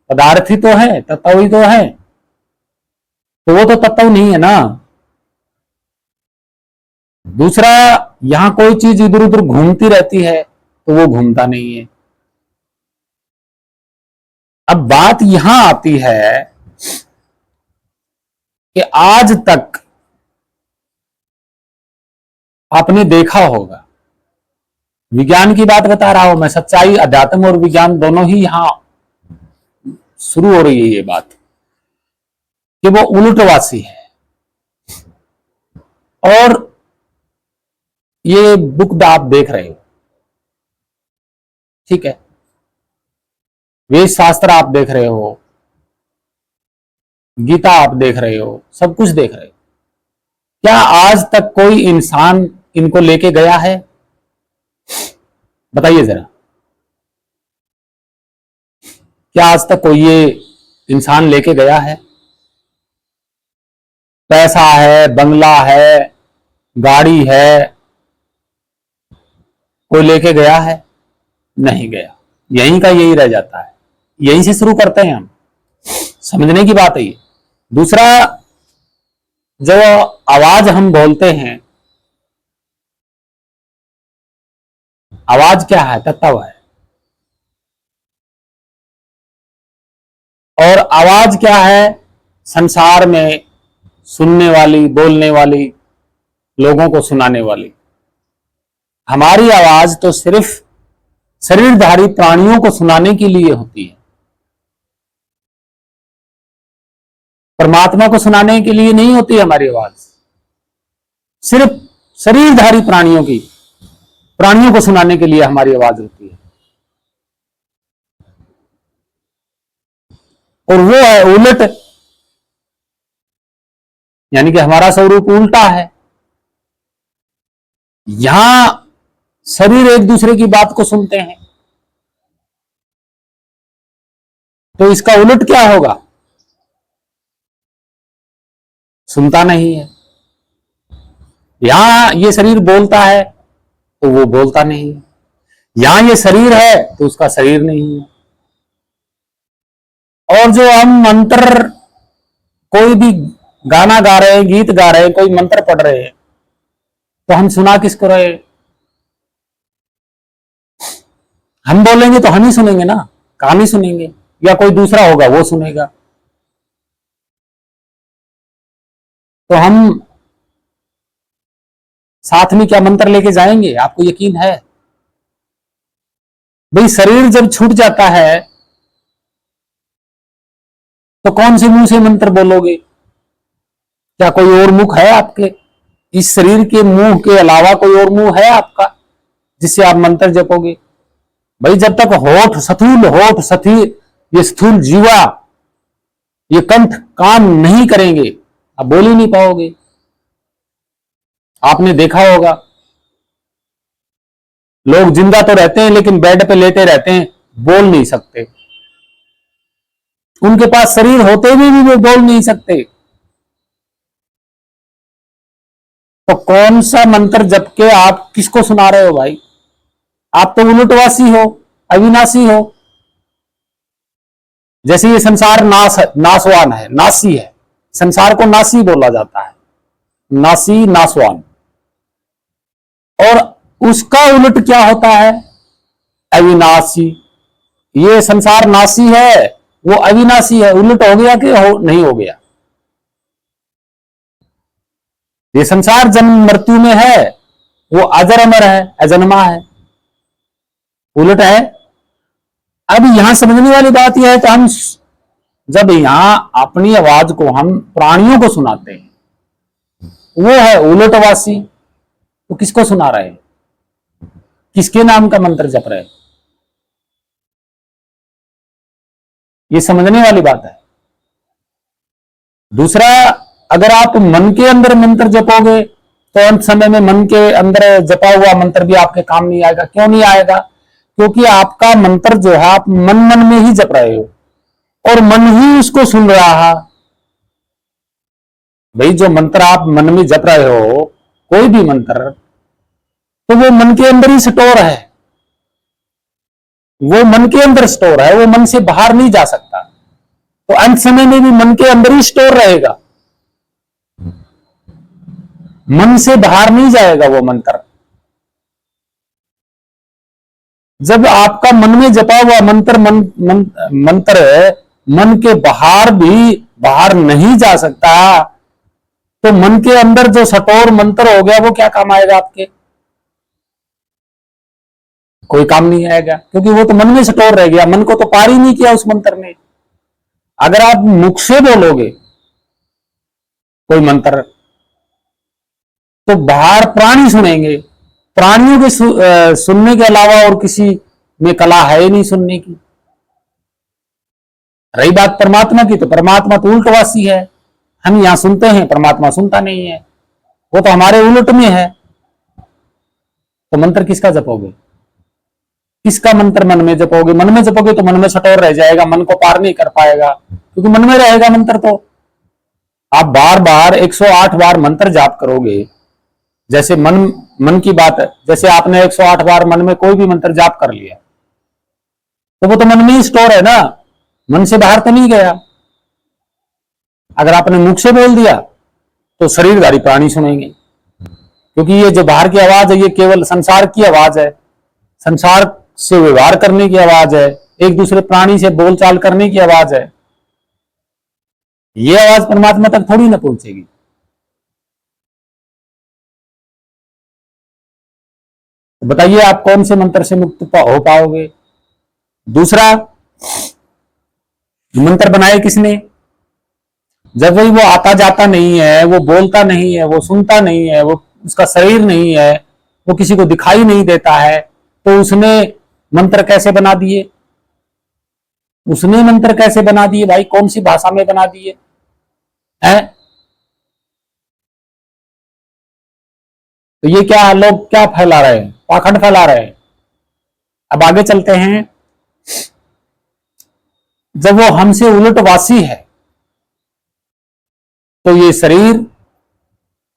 पदार्थ ही तो है, तत्व ही तो है, तो वो तो तत्व नहीं है ना। दूसरा, यहां कोई चीज इधर उधर घूमती रहती है तो वो घूमता नहीं है। अब बात यहां आती है कि आज तक आपने देखा होगा, विज्ञान की बात बता रहा हूं मैं, सच्चाई, अध्यात्म और विज्ञान दोनों ही यहां शुरू हो रही है ये बात, कि वो उलटवासी है। और ये बुक आप देख रहे हो, ठीक है, वेद शास्त्र आप देख रहे हो, गीता आप देख रहे हो, सब कुछ देख रहे हो। क्या आज तक कोई इंसान इनको लेके गया है? बताइए जरा, क्या आज तक कोई ये इंसान लेके गया है? पैसा है, बंगला है, गाड़ी है, कोई लेके गया है? नहीं गया, यहीं का यही रह जाता है। यहीं से शुरू करते हैं हम, समझने की बात है ये। दूसरा, जो आवाज हम बोलते हैं, आवाज क्या है? तत्व है। और आवाज क्या है? संसार में सुनने वाली, बोलने वाली, लोगों को सुनाने वाली। हमारी आवाज तो सिर्फ शरीरधारी प्राणियों को सुनाने के लिए होती है, परमात्मा को सुनाने के लिए नहीं होती हमारी आवाज। सिर्फ शरीरधारी प्राणियों को सुनाने के लिए हमारी आवाज होती है। और वो है उलट, यानी कि हमारा स्वरूप उल्टा है। यहां शरीर एक दूसरे की बात को सुनते हैं, तो इसका उलट क्या होगा? सुनता नहीं है। यहां ये शरीर बोलता है तो वो बोलता नहीं है, यहां ये शरीर है तो उसका शरीर नहीं है। और जो हम मंत्र, कोई भी गाना गा रहे हैं, गीत गा रहे हैं, कोई मंत्र पढ़ रहे हैं, तो हम सुना किसको रहे? हम बोलेंगे तो हम ही सुनेंगे ना, कहानी सुनेंगे, या कोई दूसरा होगा वो सुनेगा। तो हम साथ में क्या मंत्र लेके जाएंगे? आपको यकीन है? भाई शरीर जब छूट जाता है तो कौन से मुंह से मंत्र बोलोगे? क्या कोई और मुख है आपके? इस शरीर के मुंह के अलावा कोई और मुंह है आपका जिससे आप मंत्र जपोगे? भाई जब तक होठ सथी ये स्थूल जीवा, ये कंठ काम नहीं करेंगे, आप बोल ही नहीं पाओगे। आपने देखा होगा लोग जिंदा तो रहते हैं लेकिन बेड पे लेटे रहते हैं, बोल नहीं सकते। उनके पास शरीर होते हुए भी वो बोल नहीं सकते। तो कौन सा मंत्र जप के आप किसको सुना रहे हो भाई? आप तो उलटवासी हो, अविनाशी हो। जैसे ये संसार नासवान है, नासी है, संसार को नासी बोला जाता है, नासी नासवान। और उसका उलट क्या होता है? अविनाशी। ये संसार नासी है, वो अविनाशी है। उलट हो गया कि नहीं हो गया? ये संसार जन्म मृत्यु में है, वो अजर अमर है, अजन्मा है, उलट है। अब यहां समझने वाली बात यह है कि हम जब यहां अपनी आवाज को हम प्राणियों को सुनाते हैं, वो है उलटवासी, तो किसको सुना रहे हैं? किसके नाम का मंत्र जप रहे हैं? ये समझने वाली बात है। दूसरा, अगर आप मन के अंदर मंत्र जपोगे तो अंत समय में मन के अंदर जपा हुआ मंत्र भी आपके काम नहीं आएगा। क्यों नहीं आएगा? क्योंकि आपका मंत्र जो है आप मन मन में ही जप रहे हो और मन ही उसको सुन रहा है। भाई जो मंत्र आप मन में जप रहे हो, कोई भी मंत्र, तो वो मन के अंदर ही स्टोर है, वो मन के अंदर स्टोर है, वो मन से बाहर नहीं जा सकता। तो अंत समय में भी मन के अंदर ही स्टोर रहेगा, मन से बाहर नहीं जाएगा वो मंत्र। जब आपका मन में जपा हुआ मंत्र मंत्र मन के बाहर भी बाहर नहीं जा सकता, तो मन के अंदर जो सटोर मंत्र हो गया वो क्या काम आएगा आपके? कोई काम नहीं आएगा, क्योंकि वो तो मन में सटोर रह गया, मन को तो पार ही नहीं किया उस मंत्र ने। अगर आप मुख से बोलोगे कोई मंत्र तो बाहर प्राणी सुनेंगे, प्राणियों के सुनने के अलावा और किसी में कला है ही नहीं सुनने की। रही बात परमात्मा की, तो परमात्मा तो उल्टवासी है। हम यहां सुनते हैं, परमात्मा सुनता नहीं है, वो तो हमारे उलट में है। तो मंत्र किसका जपोगे? किसका मंत्र मन में जपोगे? मन में जपोगे तो मन में सटोर रह जाएगा, मन को पार नहीं कर पाएगा, क्योंकि मन में रहेगा मंत्र। तो आप बार बार 108 बार मंत्र जाप करोगे, जैसे मन की बात है, जैसे आपने 108 बार मन में कोई भी मंत्र जाप कर लिया, तो वो तो मन में ही स्टोर है ना, मन से बाहर तो नहीं गया। अगर आपने मुख से बोल दिया तो शरीरधारी प्राणी सुनेंगे, क्योंकि ये जो बाहर की आवाज है ये केवल संसार की आवाज है, संसार से व्यवहार करने की आवाज है, एक दूसरे प्राणी से बोलचाल करने की आवाज है। ये आवाज परमात्मा तक थोड़ी ना पहुंचेगी। तो बताइए आप कौन से मंत्र से मुक्त हो पाओगे? दूसरा, मंत्र बनाए किसने? जब वही वो आता जाता नहीं है, वो बोलता नहीं है, वो सुनता नहीं है, वो उसका शरीर नहीं है, वो किसी को दिखाई नहीं देता है, तो उसने मंत्र कैसे बना दिए? उसने मंत्र कैसे बना दिए भाई? कौन सी भाषा में बना दिए हैं? तो ये क्या लोग क्या फैला रहे हैं? पाखंड फैला रहे हैं। अब आगे चलते हैं। जब वो हमसे उलटवासी है तो ये शरीर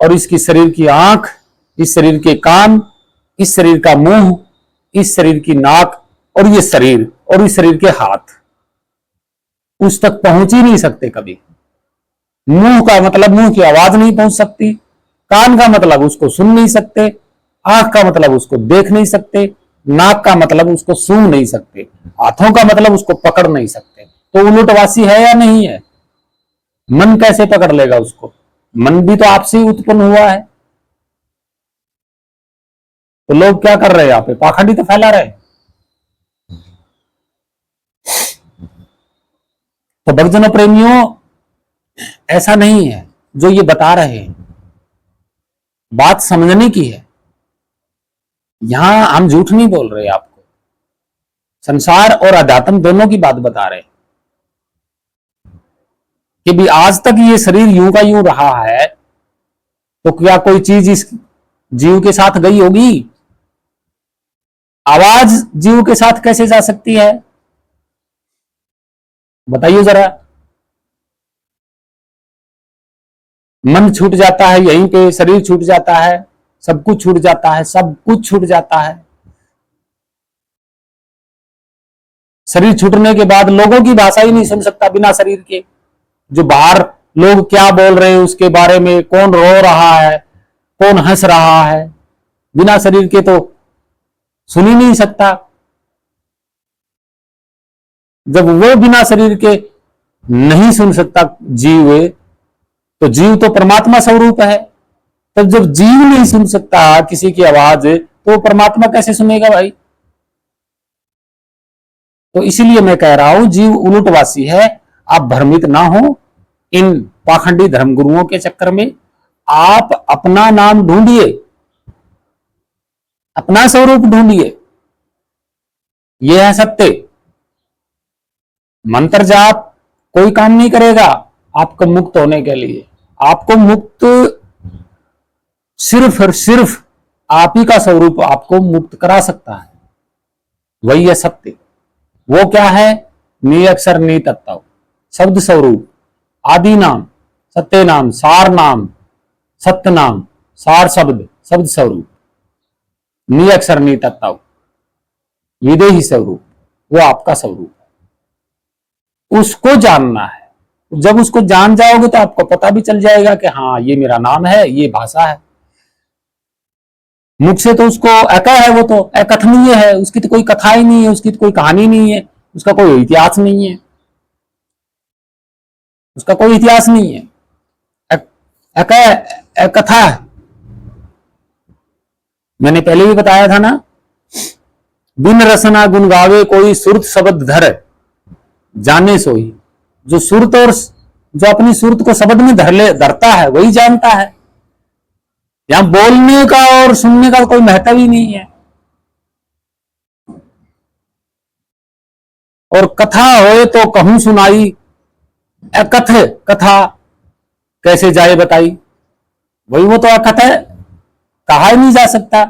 और इसकी शरीर की आंख, इस शरीर के कान, इस शरीर का मुंह, इस शरीर की नाक और ये शरीर और इस शरीर के हाथ उस तक पहुंच ही नहीं सकते कभी। मुंह का मतलब मुंह की आवाज नहीं पहुंच सकती, कान का मतलब उसको सुन नहीं सकते, आंख का मतलब उसको देख नहीं सकते, नाक का मतलब उसको सूंघ नहीं सकते, हाथों का मतलब उसको पकड़ नहीं सकते। तो उलटवासी है या नहीं है? मन कैसे पकड़ लेगा उसको? मन भी तो आपसे ही उत्पन्न हुआ है। तो लोग क्या कर रहे हैं? यहाँ पे पाखंडी तो फैला रहे हैं। तो भक्तजनों प्रेमियों, ऐसा नहीं है जो ये बता रहे हैं। बात समझने की है। यहां हम झूठ नहीं बोल रहे, आपको संसार और अध्यात्म दोनों की बात बता रहे हैं कि भी आज तक ये शरीर यूं का यूं रहा है, तो क्या कोई चीज इस जीव के साथ गई होगी? आवाज जीव के साथ कैसे जा सकती है, बताइए जरा। मन छूट जाता है यहीं पे, शरीर छूट जाता है, सब कुछ छूट जाता है, सब कुछ छूट जाता है। शरीर छूटने के बाद लोगों की भाषा ही नहीं सुन सकता बिना शरीर के। जो बाहर लोग क्या बोल रहे हैं उसके बारे में, कौन रो रहा है, कौन हंस रहा है, बिना शरीर के तो सुन ही नहीं सकता। जब वो बिना शरीर के नहीं सुन सकता जीव, तो जीव तो परमात्मा स्वरूप है। तब जब जीव नहीं सुन सकता किसी की आवाज, तो परमात्मा कैसे सुनेगा भाई? तो इसीलिए मैं कह रहा हूं जीव उलटवासी है। आप भ्रमित ना हो इन पाखंडी धर्मगुरुओं के चक्कर में। आप अपना नाम ढूंढिए, अपना स्वरूप ढूंढिए। यह है सत्य। मंत्र जाप कोई काम नहीं करेगा आपको मुक्त होने के लिए। आपको मुक्त सिर्फ और सिर्फ आप ही का स्वरूप आपको मुक्त करा सकता है। वही है सत्य। वो क्या है? नी अक्षर नी तत्व, शब्द स्वरूप, आदि नाम, सत्य नाम, सार नाम, सत्य नाम, सार शब्द, शब्द स्वरूप, नी अक्षर नी तत्व, विदेही स्वरूप, वो आपका स्वरूप है। उसको जानना है। जब उसको जान जाओगे तो आपको पता भी चल जाएगा कि हाँ ये मेरा नाम है, ये भाषा है। मुख से तो उसको अका है, वो तो अकथनीय है, उसकी तो कोई कथा ही नहीं है, उसकी तो कोई कहानी नहीं है, उसका कोई इतिहास नहीं है, उसका कोई इतिहास नहीं है। अका कथा मैंने पहले भी बताया था ना। बिन रसना गुण गावे कोई सुरत शब्द धर जाने सोई। जो सुरत और जो अपनी सुरत को शब्द में धरता है वही जानता है। यहां बोलने का और सुनने का कोई महत्व ही नहीं है। और कथा होए तो कहूं सुनाई, अकथ कथा कैसे जाए बताई। वही वो तो अकथ है, कहा ही नहीं जा सकता।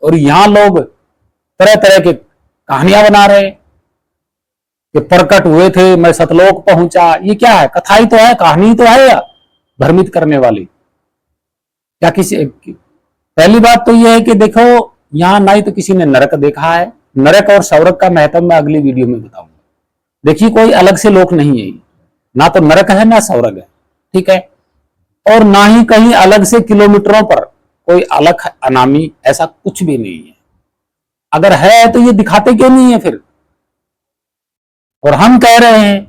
और यहां लोग तरह तरह के कहानियां बना रहे हैं कि प्रकट हुए थे, मैं सतलोक पहुंचा। ये क्या है? कथा ही तो है, कहानी तो है या भ्रमित करने वाली? क्या किसी पहली बात तो यह है कि देखो यहां ना ही तो किसी ने नरक देखा है। नरक और स्वर्ग का महत्व मैं अगली वीडियो में बताऊंगा। देखिए कोई अलग से लोक नहीं है, ना तो नरक है ना स्वर्ग है, ठीक है। और ना ही कहीं अलग से किलोमीटरों पर कोई अलग अनामी, ऐसा कुछ भी नहीं है। अगर है तो ये दिखाते क्यों नहीं है फिर? और हम कह रहे हैं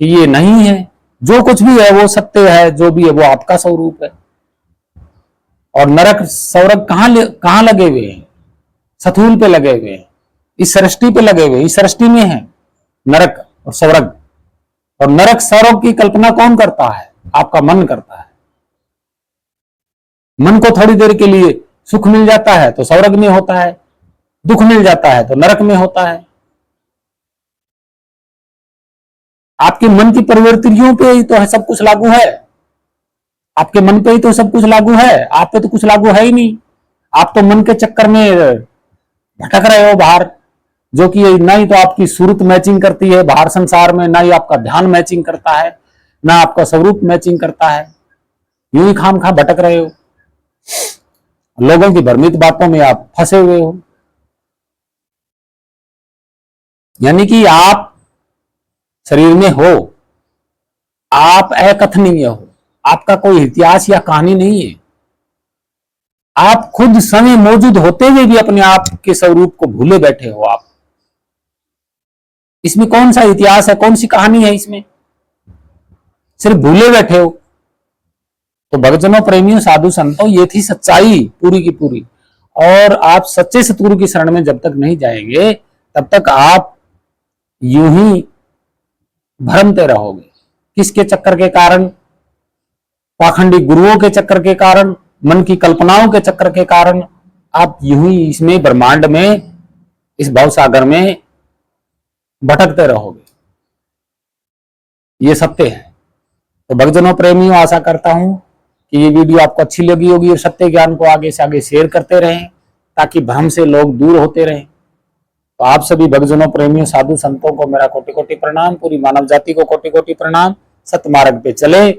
कि ये नहीं है। जो कुछ भी है वो सत्य है, जो भी है वो आपका स्वरूप है। और नरक स्वर्ग कहां लगे हुए हैं? सथूल पे लगे हुए हैं, इस सृष्टि पे लगे हुए, इस सृष्टि में है नरक और स्वर्ग। और नरक स्वर्ग की कल्पना कौन करता है? आपका मन करता है। मन को थोड़ी देर के लिए सुख मिल जाता है तो स्वर्ग में होता है, दुख मिल जाता है तो नरक में होता है। आपके मन की प्रवृत्तियों पे ही तो है सब कुछ लागू है। आपके मन पे ही तो सब कुछ लागू है, आप पे तो कुछ लागू है ही नहीं। आप तो मन के चक्कर में भटक रहे हो बाहर, जो कि ना ही तो आपकी सूरत मैचिंग करती है बाहर संसार में, ना ही आपका ध्यान मैचिंग करता है, ना आपका स्वरूप मैचिंग करता है। यूं ही खाम खा भटक रहे हो, लोगों की भ्रमित बातों में आप फंसे हुए हो। यानी कि आप शरीर में हो, आप अकथनीय हो, आपका कोई इतिहास या कहानी नहीं है। आप खुद समय मौजूद होते हुए भी अपने आप के स्वरूप को भूले बैठे हो। आप इसमें कौन सा इतिहास है, कौन सी कहानी है? इसमें सिर्फ भूले बैठे हो। तो भक्तजनों, प्रेमियों, साधु संतों, ये थी सच्चाई पूरी की पूरी। और आप सच्चे सतगुरु की शरण में जब तक नहीं जाएंगे तब तक आप यूं ही भ्रमते रहोगे। किसके चक्कर के कारण? पाखंडी गुरुओं के चक्कर के कारण, मन की कल्पनाओं के चक्कर के कारण आप यूं ही इसमें ब्रह्मांड में, इस भव सागर में भटकते रहोगे। ये सत्य है। तो भक्तजनों, प्रेमियों, आशा करता हूं कि ये वीडियो आपको अच्छी लगी होगी और सत्य ज्ञान को आगे से आगे शेयर करते रहें ताकि भ्रम से लोग दूर होते रहें। तो आप सभी भक्तजनों, प्रेमियों, साधु संतों को मेरा कोटि कोटि प्रणाम, पूरी मानव जाति को कोटि कोटि प्रणाम। सत्य मार्ग पे चले,